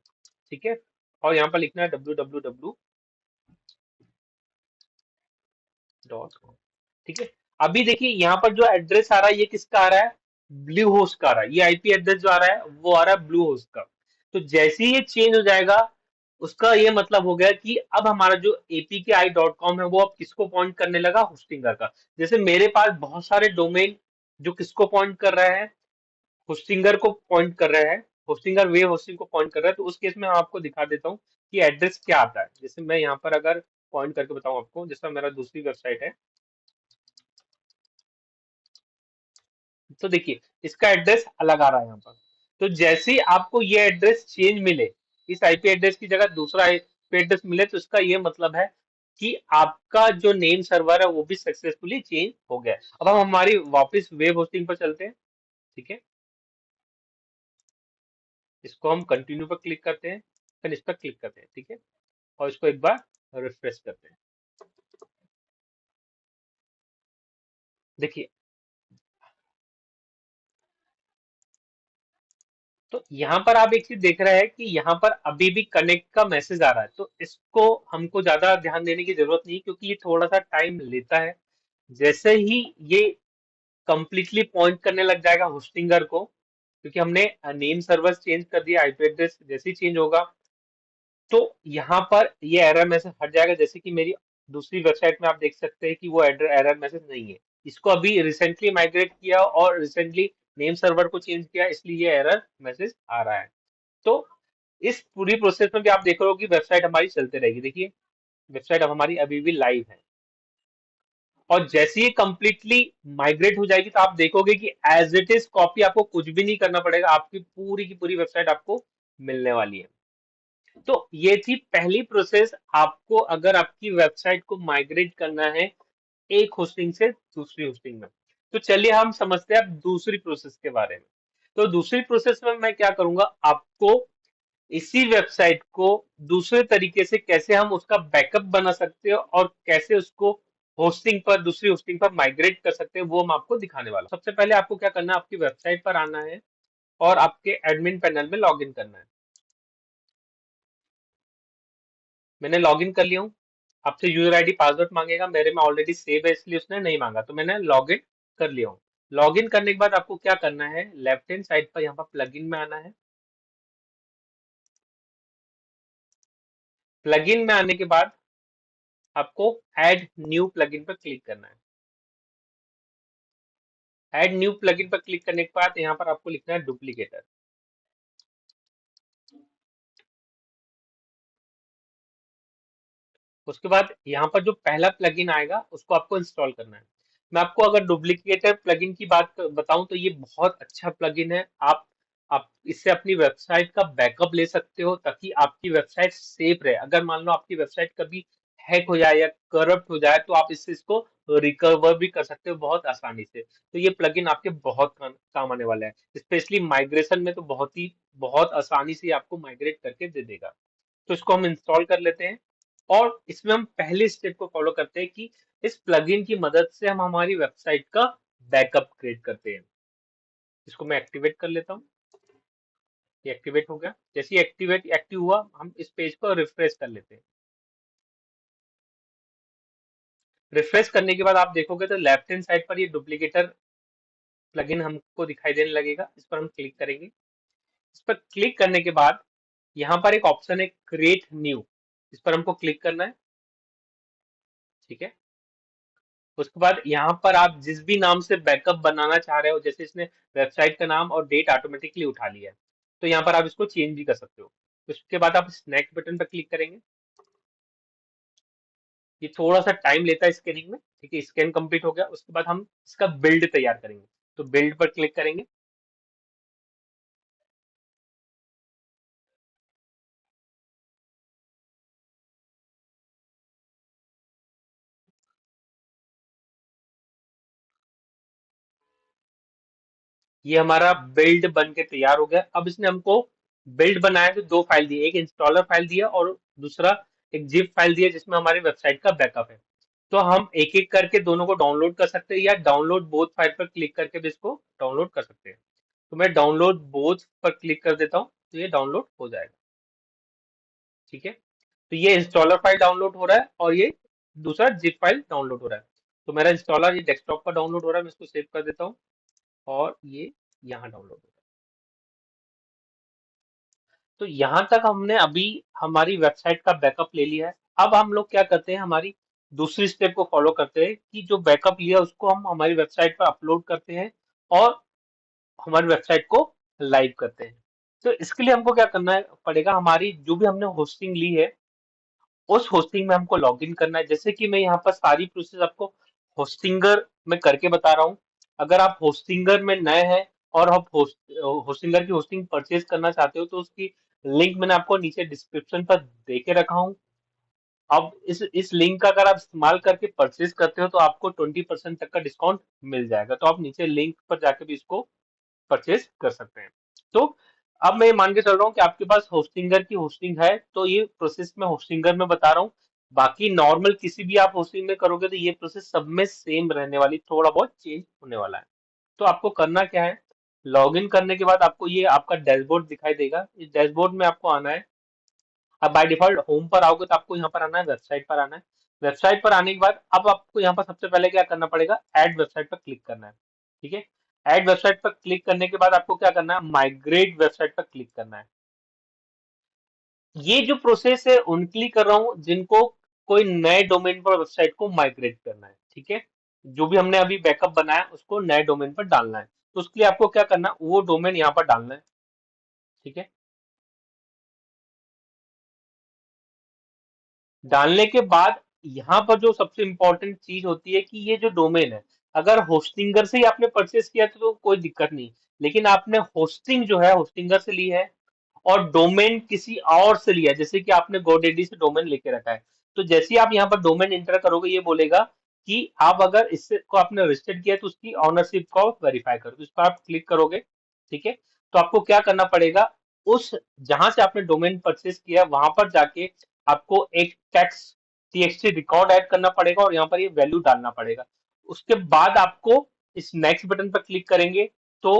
ठीक है। और यहाँ पर लिखना है www डॉट कॉम। ठीक है। अभी देखिए यहाँ पर जो एड्रेस आ रहा है ये किसका आ रहा है, ब्लू होस्ट का आ रहा है। ये आईपी एड्रेस जो आ रहा है वो आ रहा है ब्लू होस्ट का। तो जैसे ही ये चेंज हो जाएगा, उसका ये मतलब हो गया कि अब हमारा जो apki.com है वो अब किसको पॉइंट करने लगा, होस्टिंगर का। जैसे मेरे पास बहुत सारे डोमेन जो किसको पॉइंट कर रहा है, होस्टिंगर को पॉइंट कर रहा है, होस्टिंगर वेब होस्टिंग को पॉइंट कर रहा है। तो उस केस में मैं आपको दिखा देता हूँ कि एड्रेस क्या आता है। जैसे मैं यहाँ पर अगर पॉइंट करके बताऊं आपको, जैसा मेरा दूसरी वेबसाइट है, तो देखिए इसका एड्रेस अलग आ रहा है यहाँ पर। तो जैसे ही आपको ये एड्रेस चेंज मिले, इस आईपी एड्रेस की जगह दूसरा आईपी एड्रेस मिले, तो इसका ये मतलब है कि आपका जो नेम सर्वर है वो भी सक्सेसफुली चेंज हो गया है। अब हम हमारी वापस वेब होस्टिंग पर चलते हैं। ठीक है। इसको हम कंटिन्यू पर क्लिक करते हैं, फिर इस पर क्लिक करते हैं। ठीक है। और इसको एक बार रिफ्रेश करते हैं। देखिए, तो यहाँ पर आप एक चीज देख रहे हैं कि यहाँ पर अभी भी कनेक्ट का मैसेज आ रहा है। तो इसको हमको ज्यादा ध्यान देने की जरूरत नहीं, क्योंकि ये थोड़ा सा टाइम लेता है। जैसे ही ये कंप्लीटली पॉइंट करने लग जाएगा होस्टिंगर को, क्योंकि हमने नेम सर्वर चेंज कर दिया, आईपी एड्रेस जैसे ही चेंज होगा, तो यहाँ पर ये एरर मैसेज हट जाएगा। जैसे कि मेरी दूसरी वेबसाइट में आप देख सकते हैं कि वो एरर मैसेज नहीं है। इसको अभी रिसेंटली माइग्रेट किया और रिसेंटली नेम सर्वर को चेंज किया, इसलिए ये एरर मैसेज आ रहा है। तो इस पूरी प्रोसेस में भी आप देख रहे हो कि वेबसाइट हमारी चलते रहेगी। देखिए, वेबसाइट अब हमारी अभी भी लाइव है। और जैसे ही कंप्लीटली माइग्रेट हो जाएगी, तो आप देखोगे कि एज इट इज कॉपी, आपको कुछ भी नहीं करना पड़ेगा, आपकी पूरी की पूरी वेबसाइट आपको मिलने वाली है। तो ये थी पहली प्रोसेस, आपको अगर आपकी वेबसाइट को माइग्रेट करना है एक होस्टिंग से दूसरी होस्टिंग में। तो चलिए हम समझते हैं अब दूसरी प्रोसेस के बारे में। तो दूसरी प्रोसेस में मैं क्या करूंगा, आपको इसी वेबसाइट को दूसरे तरीके से कैसे हम उसका बैकअप बना सकते हैं और कैसे उसको होस्टिंग पर, दूसरी होस्टिंग पर माइग्रेट कर सकते हैं, वो मैं आपको दिखाने वाला हूं। सबसे पहले आपको क्या करना है, आपकी वेबसाइट पर आना है और आपके एडमिन पैनल में लॉग इन करना है। मैंने लॉग इन कर लिया हूँ। आपसे यूजर आईडी पासवर्ड मांगेगा, मेरे में ऑलरेडी सेव है इसलिए उसने नहीं मांगा, तो मैंने लॉग इन कर लिया हूँ। लॉग इन करने के बाद आपको क्या करना है, लेफ्ट हैंड साइड पर यहाँ पर प्लगइन में आना है। प्लगइन में आने के बाद आपको ऐड न्यू प्लगइन पर क्लिक करना है। ऐड न्यू प्लगइन पर क्लिक करने के बाद यहाँ पर आपको लिखना है डुप्लीकेटर। उसके बाद यहाँ पर जो पहला प्लगइन आएगा उसको आपको इंस्टॉल करना है। मैं आपको अगर डुप्लीकेटर प्लगइन की बात बताऊं तो ये बहुत अच्छा प्लगइन है। आप इससे अपनी वेबसाइट का बैकअप ले सकते हो ताकि आपकी वेबसाइट सेफ रहे। अगर मान लो आपकी वेबसाइट कभी हैक हो जाए या करप्ट हो जाए, तो आप इससे इसको रिकवर भी कर सकते हो बहुत आसानी से। तो ये प्लगइन आपके बहुत काम आने वाला है, स्पेशली माइग्रेशन में तो बहुत आसानी से आपको माइग्रेट करके दे देगा। तो इसको हम इंस्टॉल कर लेते हैं और इसमें हम पहले स्टेप को फॉलो करते हैं कि इस प्लगइन की मदद से हम हमारी वेबसाइट का बैकअप क्रिएट करते हैं। इसको मैं एक्टिवेट कर लेता हूँ। ये एक्टिवेट हो गया। जैसे ही एक्टिव हुआ, हम इस पेज को रिफ्रेश कर लेते हैं। रिफ्रेश करने के बाद आप देखोगे तो लेफ्ट हैंड साइड पर ये डुप्लीकेटर प्लगइन हमको दिखाई देने लगेगा। इस पर हम क्लिक करेंगे। इस पर क्लिक करने के बाद यहाँ पर एक ऑप्शन है क्रिएट न्यू, इस पर हमको क्लिक करना है। ठीक है। उसके बाद यहाँ पर आप जिस भी नाम से बैकअप बनाना चाह रहे हो, जैसे इसने वेबसाइट का नाम और डेट ऑटोमेटिकली उठा लिया है, तो यहाँ पर आप इसको चेंज भी कर सकते हो। उसके बाद आप नेक्स्ट बटन पर क्लिक करेंगे। ये थोड़ा सा टाइम लेता है स्कैनिंग में। ठीक है, स्कैन कंप्लीट हो गया। उसके बाद हम इसका बिल्ड तैयार करेंगे, तो बिल्ड पर क्लिक करेंगे। ये हमारा बिल्ड बन के तैयार हो गया। अब इसने हमको बिल्ड बनाया तो दो फाइल दी, एक इंस्टॉलर फाइल दिया और दूसरा एक जिप फाइल दिया जिसमें हमारी वेबसाइट का बैकअप है। तो हम एक एक करके दोनों को डाउनलोड कर सकते हैं या डाउनलोड बोथ फाइल पर क्लिक करके भी इसको डाउनलोड कर सकते हैं। तो मैं डाउनलोड बोथ पर क्लिक कर देता हूँ, तो ये डाउनलोड हो जाएगा। ठीक है। तो ये इंस्टॉलर फाइल डाउनलोड हो रहा है और ये दूसरा जिप फाइल डाउनलोड हो रहा है। तो मेरा इंस्टॉलर ये डेस्कटॉप पर डाउनलोड हो रहा है, मैं इसको सेव कर देता हूँ और ये यहाँ डाउनलोड हो रहा है। तो यहाँ तक हमने अभी हमारी वेबसाइट का बैकअप ले लिया है। अब हम लोग क्या करते हैं, हमारी दूसरी स्टेप को फॉलो करते हैं कि जो बैकअप लिया उसको हम हमारी वेबसाइट पर अपलोड करते हैं और हमारी वेबसाइट को लाइव करते हैं। तो इसके लिए हमको क्या करना पड़ेगा, हमारी जो भी हमने होस्टिंग ली है उस होस्टिंग में हमको लॉगिन करना है। जैसे कि मैं यहाँ पर सारी प्रोसेस आपको होस्टिंगर में करके बता रहा हूँ। अगर आप होस्टिंगर में नए हैं और आप होस्टिंगर की होस्टिंग परचेज करना चाहते हो तो उसकी लिंक मैंने आपको नीचे डिस्क्रिप्शन पर दे के रखा हूँ। अब इस लिंक का अगर आप इस्तेमाल करके परचेज करते हो तो आपको 20% तक का डिस्काउंट मिल जाएगा। तो आप नीचे लिंक पर जाके भी इसको परचेज कर सकते हैं। तो अब मैं ये मान के चल रहा हूँ कि आपके पास होस्टिंगर की होस्टिंग है, तो ये प्रोसेस मैं होस्टिंगर में बता रहा हूँ। बाकी नॉर्मल किसी भी आप होस्टिंग में करोगे तो ये प्रोसेस सब में सेम रहने वाली, थोड़ा बहुत चेंज होने वाला है। तो आपको करना क्या है, लॉगिन करने के बाद आपको ये आपका डैशबोर्ड दिखाई देगा। इस डैशबोर्ड में आपको आना है। अब बाय डिफॉल्ट होम पर आओगे तो आपको यहाँ पर आना है, वेबसाइट पर आना है। वेबसाइट पर आने के बाद अब आपको यहाँ पर सबसे पहले क्या करना पड़ेगा, ऐड वेबसाइट पर क्लिक करना है। ठीक है, ऐड वेबसाइट पर क्लिक करने के बाद आपको क्या करना है, माइग्रेट वेबसाइट पर क्लिक करना है। ये जो प्रोसेस है उनके लिए कर रहा हूँ जिनको कोई नए डोमेन पर वेबसाइट को माइग्रेट करना है। ठीक है, जो भी हमने अभी बैकअप बनाया उसको नए डोमेन पर डालना है। तो उसके लिए आपको क्या करना है, वो डोमेन यहाँ पर डालना है। ठीक है, डालने के बाद यहाँ पर जो सबसे इंपॉर्टेंट चीज होती है कि ये जो डोमेन है, अगर होस्टिंगर से ही आपने परचेस किया तो कोई दिक्कत नहीं। लेकिन आपने होस्टिंग जो है होस्टिंगर से ली है और डोमेन किसी और से लिया है, जैसे कि आपने गोडेडी से डोमेन लेके रखा है, तो जैसे ही आप यहाँ पर डोमेन इंटर करोगे ये बोलेगा कि आप अगर इससे को आपने रजिस्टर्ड किया है तो उसकी ऑनरशिप को वेरीफाई करो। तो इस पर आप क्लिक करोगे। ठीक है, तो आपको क्या करना पड़ेगा, उस जहां से आपने डोमेन परचेस किया वहां पर जाके आपको एक टेक्स्ट टीएक्सटी रिकॉर्ड ऐड करना पड़ेगा और यहाँ पर ये वैल्यू डालना पड़ेगा। उसके बाद आपको इस नेक्स्ट बटन पर क्लिक करेंगे तो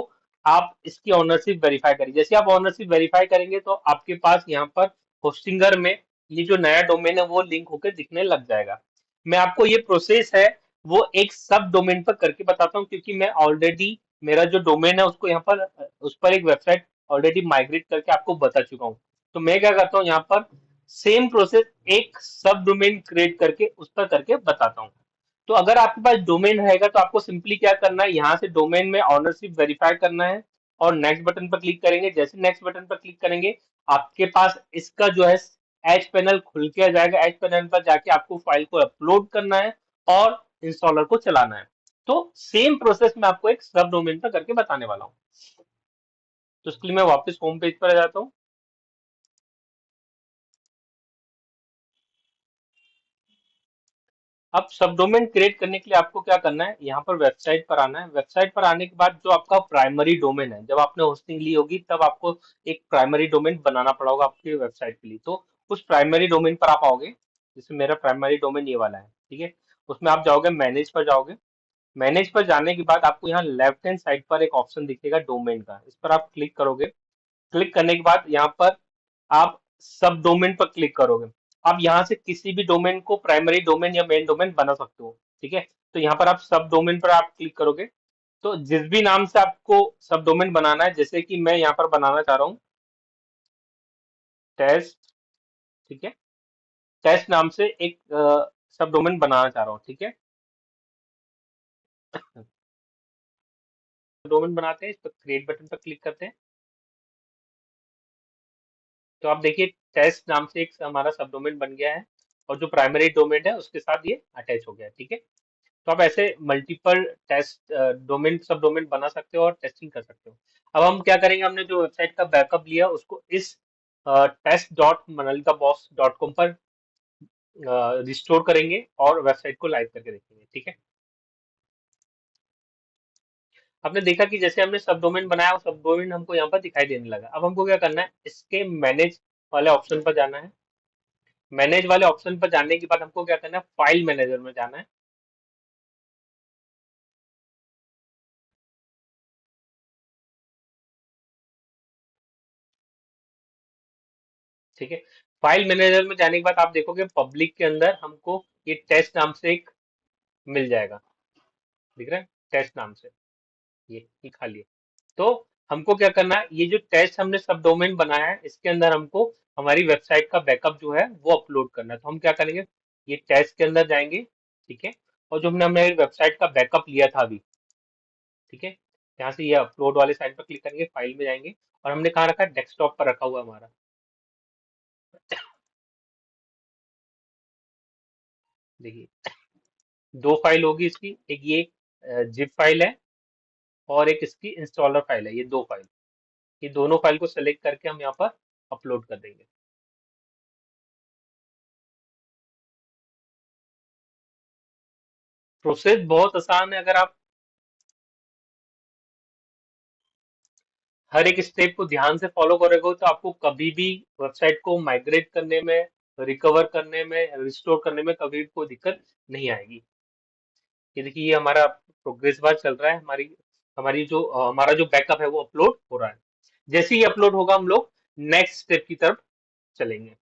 आप इसकी ऑनरशिप वेरीफाई करेंगे। जैसे आप ऑनरशिप वेरीफाई करेंगे तो आपके पास यहाँ पर होस्टिंगर में ये जो नया डोमेन है वो लिंक होकर दिखने लग जाएगा। मैं आपको ये प्रोसेस है वो एक सब डोमेन पर करके बताता हूँ क्योंकि मैं ऑलरेडी मेरा जो डोमेन है उसको यहाँ पर उस पर एक वेबसाइट ऑलरेडी माइग्रेट करके आपको बता चुका हूँ। तो मैं क्या करता हूँ यहाँ पर सेम प्रोसेस एक सब डोमेन क्रिएट करके उस पर करके बताता हूँ। तो अगर आपके पास डोमेन रहेगा तो आपको सिंपली क्या करना है, यहाँ से डोमेन में ऑनरशिप वेरीफाई करना है और नेक्स्ट बटन पर क्लिक करेंगे। जैसे नेक्स्ट बटन पर क्लिक करेंगे आपके पास इसका जो है एज पैनल खुल के आ जाएगा। एज पैनल पर जाके आपको फाइल को अपलोड करना है और इंस्टॉलर को चलाना है। तो सेम प्रोसेस मैं आपको एक सब डोमेन पर करके बताने वाला हूँ। तो इसके लिए मैं वापस होम पेज पर आ जाता हूँ। अब सब डोमेन क्रिएट करने के लिए आपको क्या करना है, यहाँ पर वेबसाइट पर आना है। वेबसाइट पर आने के बाद जो आपका प्राइमरी डोमेन है, जब आपने होस्टिंग ली होगी तब आपको एक प्राइमरी डोमेन बनाना पड़ा होगा आपकी वेबसाइट के लिए। तो उस प्राइमरी डोमेन पर आप आओगे। जैसे मेरा प्राइमरी डोमेन ये वाला है। ठीक है, उसमें आप जाओगे, मैनेज पर जाओगे। मैनेज पर जाने के बाद आपको यहाँ लेफ्ट हैंड साइड पर एक ऑप्शन दिखेगा डोमेन का, इस पर आप क्लिक करोगे। क्लिक करने के बाद यहाँ पर आप सब डोमेन पर क्लिक करोगे। आप यहाँ से किसी भी डोमेन को प्राइमरी डोमेन या मेन डोमेन बना सकते हो। ठीक है, तो यहाँ पर आप सब डोमेन पर आप क्लिक करोगे। तो जिस भी नाम से आपको सब डोमेन बनाना है, जैसे कि मैं यहाँ पर बनाना चाह रहा हूँ टेस्ट। ठीक है, टेस्ट नाम से एक सब डोमेन बनाना चाह रहा हूँ। ठीक है, डोमेन बनाते हैं, इस पर क्रिएट बटन पर क्लिक करते हैं। तो आप देखिए टेस्ट नाम से एक हमारा सब डोमेन बन गया है और जो प्राइमरी डोमेन है उसके साथ ये अटैच हो गया है। ठीक है, तो आप ऐसे मल्टीपल टेस्ट डोमेन सब डोमेन बना सकते हो और टेस्टिंग कर सकते हो। अब हम क्या करेंगे, हमने जो वेबसाइट का बैकअप लिया उसको इस test dot Manalika boss dot com पर रिस्टोर करेंगे और वेबसाइट को लाइव करके देखेंगे। ठीक है, आपने देखा कि जैसे हमने सब डोमेन बनाया वो सब डोमेन हमको यहाँ पर दिखाई देने लगा। अब हमको क्या करना है, इसके मैनेज वाले ऑप्शन पर जाना है। मैनेज वाले ऑप्शन पर जाने के बाद हमको क्या करना है, फाइल मैनेजर में जाना है। ठीक है, फाइल मैनेजर में जाने के बाद आप देखोगे पब्लिक के अंदर हमको ये टेस्ट नाम से एक मिल जाएगा। दिख रहा है टेस्ट नाम से, ये खाली है। तो हमको क्या करना है, ये जो टेस्ट हमने सब डोमेन बनाया है इसके अंदर हमको हमारी वेबसाइट का बैकअप जो है वो अपलोड करना है। तो हम क्या करेंगे, ये टेस्ट के अंदर जाएंगे, ठीक है, और जो हमने हमारी वेबसाइट का बैकअप लिया था अभी, ठीक है, यहाँ से ये अपलोड वाले साइड पर क्लिक करेंगे, फाइल में जाएंगे, और हमने कहाँ रखा है, डेस्कटॉप पर रखा हुआ है हमारा। देखिए दो फाइल होगी इसकी, एक ये जिप फाइल है और एक इसकी इंस्टॉलर फाइल है, ये दो फाइल, ये दोनों फाइल को सेलेक्ट करके हम यहाँ पर अपलोड कर देंगे। प्रोसेस बहुत आसान है, अगर आप हर एक स्टेप को ध्यान से फॉलो करोगे तो आपको कभी भी वेबसाइट को माइग्रेट करने में, रिकवर करने में, रिस्टोर करने में कभी भी कोई दिक्कत नहीं आएगी। ये देखिए, ये हमारा प्रोग्रेस बार चल रहा है, हमारी हमारी जो हमारा जो बैकअप है वो अपलोड हो रहा है। जैसे ही अपलोड होगा हम लोग नेक्स्ट स्टेप की तरफ चलेंगे।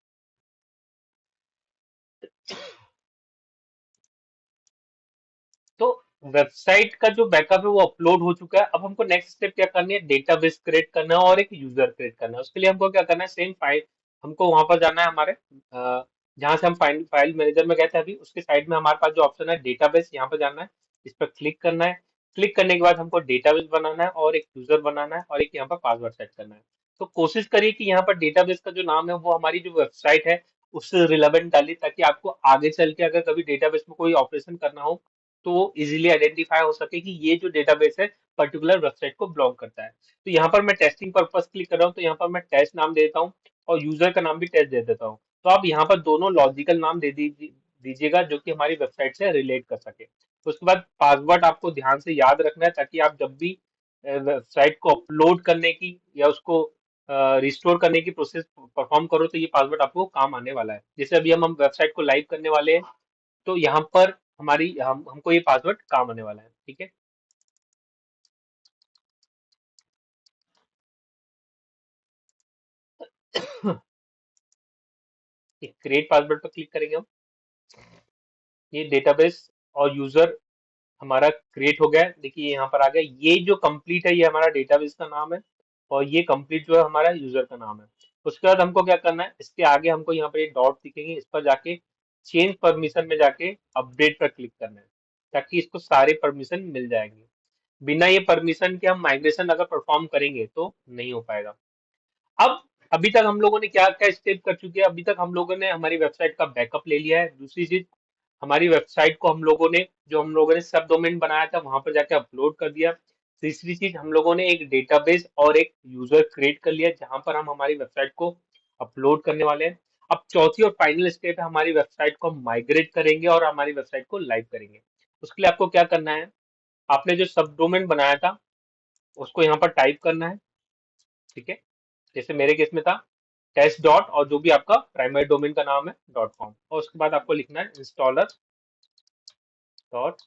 तो वेबसाइट का जो बैकअप है वो अपलोड हो चुका है। अब हमको नेक्स्ट स्टेप क्या करनी है, डेटाबेस क्रिएट करना है और एक यूजर क्रिएट करना है। उसके लिए हमको क्या करना है, सेम फाइल, हमको वहां पर जाना है हमारे जहां से हम फाइल फाइल मैनेजर में गए थे अभी, उसके साइड में हमारे पास जो ऑप्शन है डेटाबेस, यहाँ पर जाना है, इस पर क्लिक करना है। क्लिक करने के बाद हमको डेटाबेस बनाना है और एक यूजर बनाना है और एक यहाँ पर पासवर्ड सेट करना है। तो कोशिश करिए कि यहाँ पर डेटाबेस का जो नाम है वो हमारी जो वेबसाइट है उससे रिलेवेंट डालिए, ताकि आपको आगे चल के अगर कभी डेटाबेस में कोई ऑपरेशन करना हो तो वो इजीली आइडेंटिफाई हो सके कि ये जो डेटाबेस है पर्टिकुलर वेबसाइट को बिलोंग करता है। तो यहाँ पर मैं टेस्टिंग पर्पस क्लिक कर रहा हूँ, तो यहाँ पर मैं टेस्ट नाम देता हूँ और यूजर का नाम भी टेस्ट दे देता हूँ। तो आप यहाँ पर दोनों लॉजिकल नाम दे दीजिएगा जो कि हमारी वेबसाइट से रिलेट कर सके। तो उसके बाद पासवर्ड आपको ध्यान से याद रखना है, ताकि आप जब भी वेबसाइट को अपलोड करने की या उसको रिस्टोर करने की प्रोसेस परफॉर्म करो तो ये पासवर्ड आपको काम आने वाला है। जैसे अभी हम वेबसाइट को लाइव करने वाले हैं, तो यहाँ पर हमारी हमको ये पासवर्ड काम आने वाला है, ठीक है। क्रिएट पासवर्ड पर क्लिक करेंगे हम, ये डेटाबेस और यूजर हमारा क्रिएट हो गया है। देखिए यहाँ पर आ गया, ये जो कंप्लीट है ये हमारा डेटाबेस का नाम है और ये कंप्लीट जो है हमारा यूजर का नाम है। उसके बाद हमको क्या करना है, इसके आगे हमको यहाँ पर ये डॉट दिखेंगे, इस पर जाके चेंज परमिशन में जाके अपडेट पर क्लिक करना है, ताकि इसको सारे परमिशन मिल जाएंगे। बिना ये परमिशन के हम माइग्रेशन अगर परफॉर्म करेंगे तो नहीं हो पाएगा। अब अभी तक हम लोगों ने क्या क्या स्टेप कर चुके हैं, अभी तक हम लोगों ने हमारी वेबसाइट का बैकअप ले लिया है। दूसरी चीज, हमारी वेबसाइट को हम लोगों ने सब डोमेन बनाया था वहां पर जाके अपलोड कर दिया। तीसरी चीज, हम लोगों ने एक डेटाबेस और एक यूजर क्रिएट कर लिया जहां पर हम हमारी वेबसाइट को अपलोड करने वाले हैं। अब चौथी और फाइनल स्टेप है, हमारी वेबसाइट को हम माइग्रेट करेंगे और हमारी वेबसाइट को लाइव करेंगे। उसके लिए आपको क्या करना है, आपने जो सब डोमेन बनाया था उसको यहाँ पर टाइप करना है, ठीक है। जैसे मेरे केस में था टेस्ट डॉट और जो भी आपका प्राइमरी डोमेन का नाम है डॉट कॉम, और उसके बाद आपको लिखना है इंस्टॉलर डॉट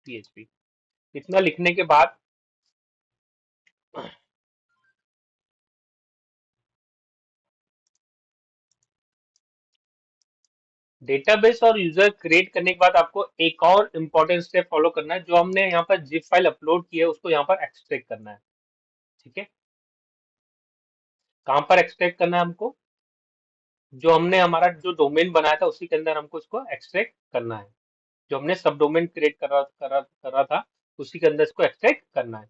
पीएचपी। इतना लिखने के बाद डेटाबेस और यूजर क्रिएट करने के बाद आपको एक और इम्पोर्टेंट स्टेप फॉलो करना है। जो हमने यहाँ पर जिप फाइल अपलोड की है उसको यहाँ पर एक्सट्रैक्ट करना है, ठीक है। कहाँ पर एक्सट्रैक्ट करना है हमको, जो हमने हमारा जो डोमेन बनाया था उसी के अंदर हमको इसको एक्सट्रैक्ट करना है। जो हमने सब डोमेन क्रिएट कर रहा था उसी के अंदर इसको एक्सट्रैक्ट करना है।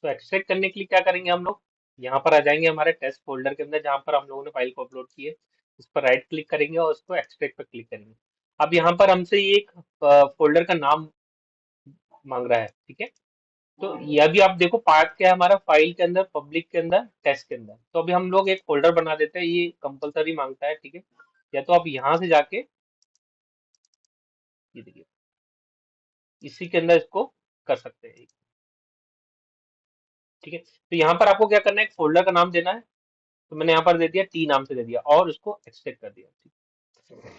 तो एक्सट्रैक्ट करने के लिए क्या करेंगे हम लोग, यहाँ पर आ जाएंगे हमारे टेस्ट फोल्डर के अंदर जहाँ पर हम लोगों ने फाइल को अपलोड की है, उस पर राइट क्लिक करेंगे और उसको एक्सट्रैक्ट पर क्लिक करेंगे। अब यहाँ पर हमसे ये एक फोल्डर का नाम मांग रहा है, ठीक है। तो यह भी आप देखो पाथ क्या है हमारा, फाइल के अंदर, पब्लिक के अंदर, टेस्ट के अंदर। तो अभी हम लोग एक फोल्डर बना देते हैं, ये कंपलसरी मांगता है, ठीक है। या तो आप यहाँ से जाके ये देखिए इसी के अंदर इसको कर सकते हैं, ठीक है। तो यहाँ पर आपको क्या करना है, एक फोल्डर का नाम देना है। तो मैंने यहाँ पर दे दिया, टी नाम से दे दिया और उसको एक्सट्रैक्ट कर दिया, ठीक।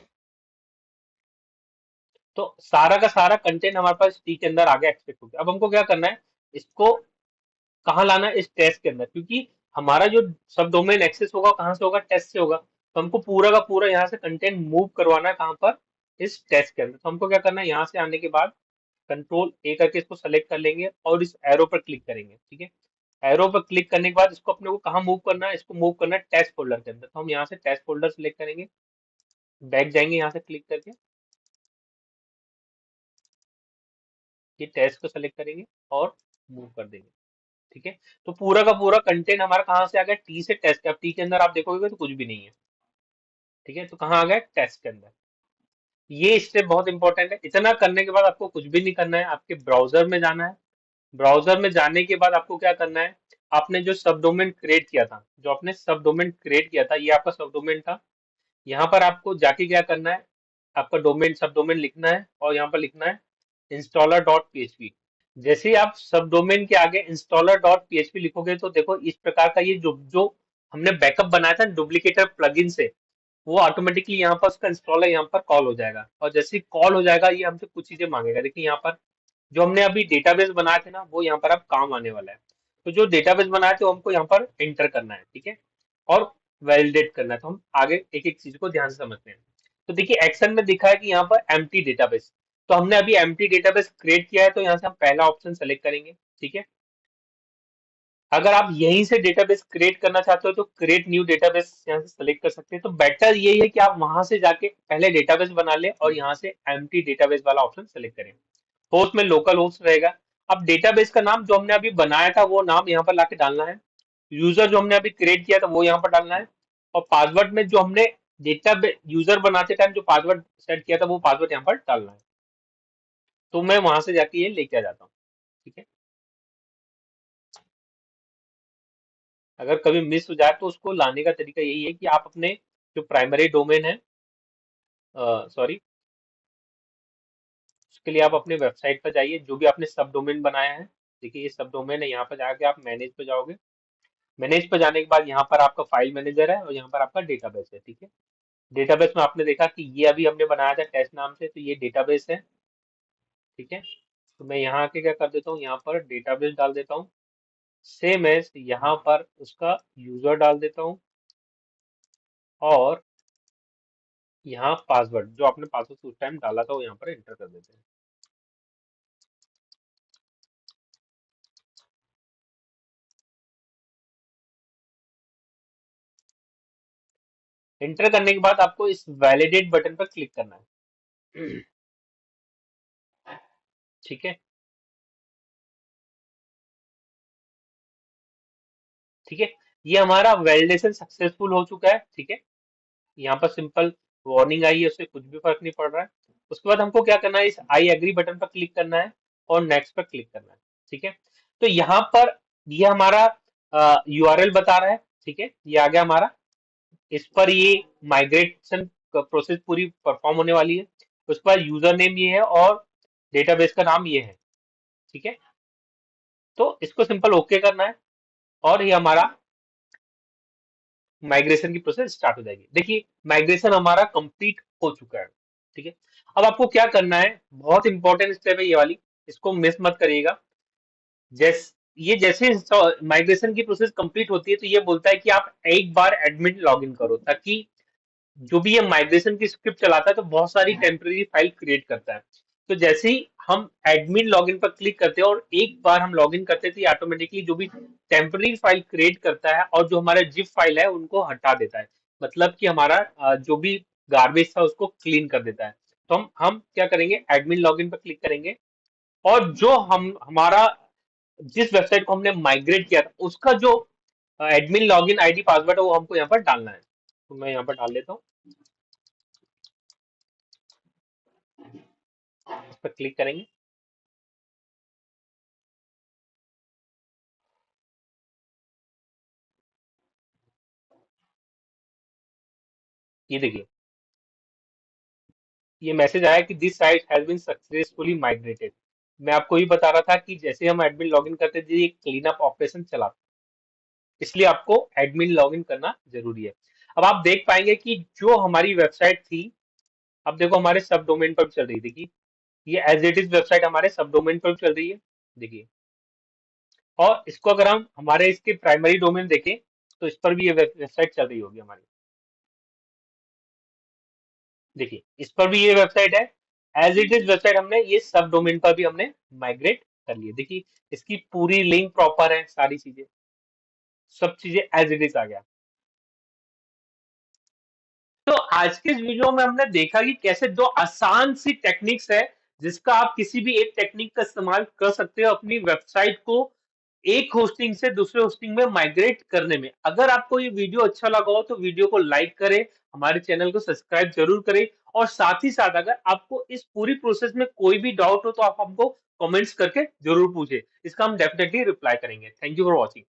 तो सारा का सारा कंटेंट हमारे पास टी के अंदर आगे एक्सट्रैक्ट हो गया। अब हमको क्या करना है, इसको कहाँ लाना है, इस टेस्ट के अंदर, क्योंकि हमारा जो सब डोमेन एक्सेस होगा कहाँ से होगा, टेस्ट से होगा। तो हमको पूरा का पूरा यहाँ से कंटेंट मूव करवाना है कहाँ पर, इस टेस्ट के अंदर। तो हमको क्या करना है, यहाँ से आने के बाद कंट्रोल ए करके इसको सेलेक्ट कर लेंगे और इस एरो पर क्लिक करेंगे। ठीक है, एरो पर क्लिक करने के बाद इसको अपने को कहाँ मूव करना है, इसको मूव करना है टेस्ट फोल्डर के अंदर। तो हम यहाँ से टेस्ट फोल्डर सेलेक्ट करेंगे, बैक जाएंगे यहाँ से क्लिक करके, ये टेस्ट को सेलेक्ट करेंगे और मूव कर देंगे। ठीक है, तो पूरा का पूरा कंटेंट हमारा कहाँ से आ गया, टी से टेस्ट का। अब टी के अंदर आप देखोगे तो कुछ भी नहीं है। ठीक है, तो कहाँ आ गया, टेस्ट के अंदर। ये स्टेप बहुत इंपॉर्टेंट है। इतना करने के बाद आपको कुछ भी नहीं करना है, आपके ब्राउजर में जाना है। ब्राउजर में जाने के बाद आपको क्या करना है, आपने जो सब डोमेन क्रिएट किया था, जो आपने सब डोमेन क्रिएट किया था, ये आपका सब डोमेन था। यहाँ पर आपको जाके क्या करना है, आपका डोमेन सब डोमेन लिखना है और यहाँ पर लिखना है इंस्टॉलर डॉट पीएचपी। जैसे ही आप सब डोमेन के आगे इंस्टॉलर डॉट पीएचपी लिखोगे तो देखो इस प्रकार का ये जो जो हमने बैकअप बनाया था डुप्लीकेटर प्लगइन से, वो ऑटोमेटिकली यहाँ पर उसका इंस्टॉलर यहाँ पर कॉल हो जाएगा। और जैसे ही कॉल हो जाएगा ये हमसे कुछ चीजें मांगेगा। देखिए यहाँ पर जो हमने अभी डेटाबेस बनाए थे ना, वो यहाँ पर अब काम आने वाला है। तो जो डेटाबेस बनाए थे वो हमको यहाँ पर एंटर करना है। ठीक है, और वैलिडेट करना है। तो हम आगे एक एक चीज को ध्यान से समझते हैं। तो देखिए एक्शन में दिखा है कि यहाँ पर एम्प्टी डेटाबेस, तो हमने अभी एम्प्टी डेटाबेस क्रिएट किया है, तो यहाँ से हम पहला ऑप्शन सेलेक्ट करेंगे। ठीक है, अगर आप यहीं से डेटाबेस क्रिएट करना चाहते हो तो क्रिएट न्यू डेटाबेस यहाँ से सेलेक्ट कर सकते हैं। तो बेटर यही है कि आप वहां से जाके पहले डेटाबेस बना ले और यहाँ से एम्प्टी डेटाबेस वाला ऑप्शन सेलेक्ट करें। होस्ट में लोकल होस्ट रहेगा। अब डेटाबेस का नाम जो हमने अभी बनाया था वो नाम यहाँ पर लाके डालना है। यूजर जो हमने अभी क्रिएट किया था वो यहाँ पर डालना है। और पासवर्ड में जो हमने डेटा यूजर बनाते टाइम जो पासवर्ड सेट किया था वो पासवर्ड यहाँ पर डालना है। तो मैं वहां से जाके ये लेके आ जाता हूँ। ठीक है, अगर कभी मिस हो जाए तो उसको लाने का तरीका यही है कि आप अपने जो प्राइमरी डोमेन है, सॉरी, उसके लिए आप अपने वेबसाइट पर जाइए, जो भी आपने सब डोमेन बनाया है। देखिए ये सब डोमेन है, यहाँ पर जाके आप मैनेज पे जाओगे। मैनेज पे जाने के बाद यहाँ पर आपका फाइल मैनेजर है और यहाँ पर आपका डेटाबेस है। ठीक है, डेटाबेस में आपने देखा कि ये अभी हमने बनाया था टेस्ट नाम से, तो ये डेटाबेस है। ठीक है, तो मैं यहाँ आके क्या कर देता हूँ, यहाँ पर डेटाबेस डाल देता हूँ। सेम एज यहाँ पर उसका यूजर डाल देता हूँ और यहाँ पासवर्ड जो आपने पासवर्ड उस टाइम डाला था वो यहाँ पर एंटर कर देते हैं। एंटर करने के बाद आपको इस वैलिडेट बटन पर क्लिक करना है। ठीक है, ठीक है, ये हमारा वैलिडेशन सक्सेसफुल हो चुका है। ठीक है, यहाँ पर सिंपल वार्निंग आई है, उससे कुछ भी फर्क नहीं पड़ रहा है। उसके बाद हमको क्या करना है, इस आई एग्री बटन पर क्लिक करना है और नेक्स्ट पर क्लिक करना है। ठीक है, तो यहाँ पर ये हमारा यूआरएल बता रहा है। ठीक है, ये आ गया हमारा, इस पर ये माइग्रेशन प्रोसेस पूरी परफॉर्म होने वाली है। उस पर यूजर नेम ये है और डेटाबेस का नाम ये है। ठीक है, तो इसको सिंपल ओके करना है और ये हमारा माइग्रेशन की प्रोसेस स्टार्ट हो जाएगी। देखिए माइग्रेशन हमारा कंप्लीट हो चुका है। ठीक है, अब आपको क्या करना है, बहुत इंपॉर्टेंट स्टेप है ये वाली, इसको मिस मत करिएगा। ये जैसे माइग्रेशन की प्रोसेस कंप्लीट होती है तो ये बोलता है कि आप एक बार एडमिन लॉगिन करो, ताकि जो भी ये माइग्रेशन की स्क्रिप्ट चलाता है तो बहुत सारी टेम्परेरी फाइल क्रिएट करता है। तो जैसे ही हम एडमिन लॉगिन पर क्लिक करते हैं और एक बार हम लॉगिन करते थे, ऑटोमेटिकली जो भी टेम्परेरी फाइल क्रिएट करता है और जो हमारा जिप फाइल है उनको हटा देता है। मतलब कि हमारा जो भी गार्बेज था उसको क्लीन कर देता है। तो हम क्या करेंगे, एडमिन लॉगिन पर क्लिक करेंगे और जो हम हमारा जिस वेबसाइट को हमने माइग्रेट किया था उसका जो एडमिन लॉगिन आईडी पासवर्ड है वो हमको यहाँ पर डालना है। तो मैं यहाँ पर डाल देता हूँ, इस पर क्लिक करेंगे। ये देखिए ये मैसेज आया कि this site has been successfully migrated. मैं आपको ये बता रहा था कि जैसे हम एडमिन लॉगिन करते थे ये क्लीन अप ऑपरेशन चला, इसलिए आपको एडमिन लॉगिन करना जरूरी है। अब आप देख पाएंगे कि जो हमारी वेबसाइट थी, अब देखो हमारे सब डोमेन पर भी चल रही थी कि ये एज इट इज वेबसाइट हमारे सब डोमेन पर भी चल रही है। देखिए, और इसको अगर हम हमारे इसके प्राइमरी डोमेन देखें तो इस पर भी ये वेबसाइट चल रही होगी हमारी। देखिए, इस पर भी ये वेबसाइट है। एज़ इट इज़ वेबसाइट हमने ये सब डोमेन पर भी हमने माइग्रेट कर लिया। देखिए, इसकी पूरी लिंक प्रॉपर है, सारी चीज़ें, सब चीज़ें एज़ इट इज़ आ गया। तो आज के इस वीडियो में हमने देखा कि कैसे 2 आसान सी टेक्निक्स है, जिसका आप किसी भी एक टेक्निक का इस्तेमाल कर सकते हो अपनी वेबसाइट को एक होस्टिंग से दूसरे होस्टिंग में माइग्रेट करने में। अगर आपको ये वीडियो अच्छा लगा हो तो वीडियो को लाइक करें, हमारे चैनल को सब्सक्राइब ज़रूर करें और साथ ही साथ अगर आपको इस पूरी प्रोसेस में कोई भी डाउट हो तो आप हमको कमेंट्स करके ज़रूर पूछें। इसका हम डेफिनिटली रिप्लाई करेंगे। Thank you for watching.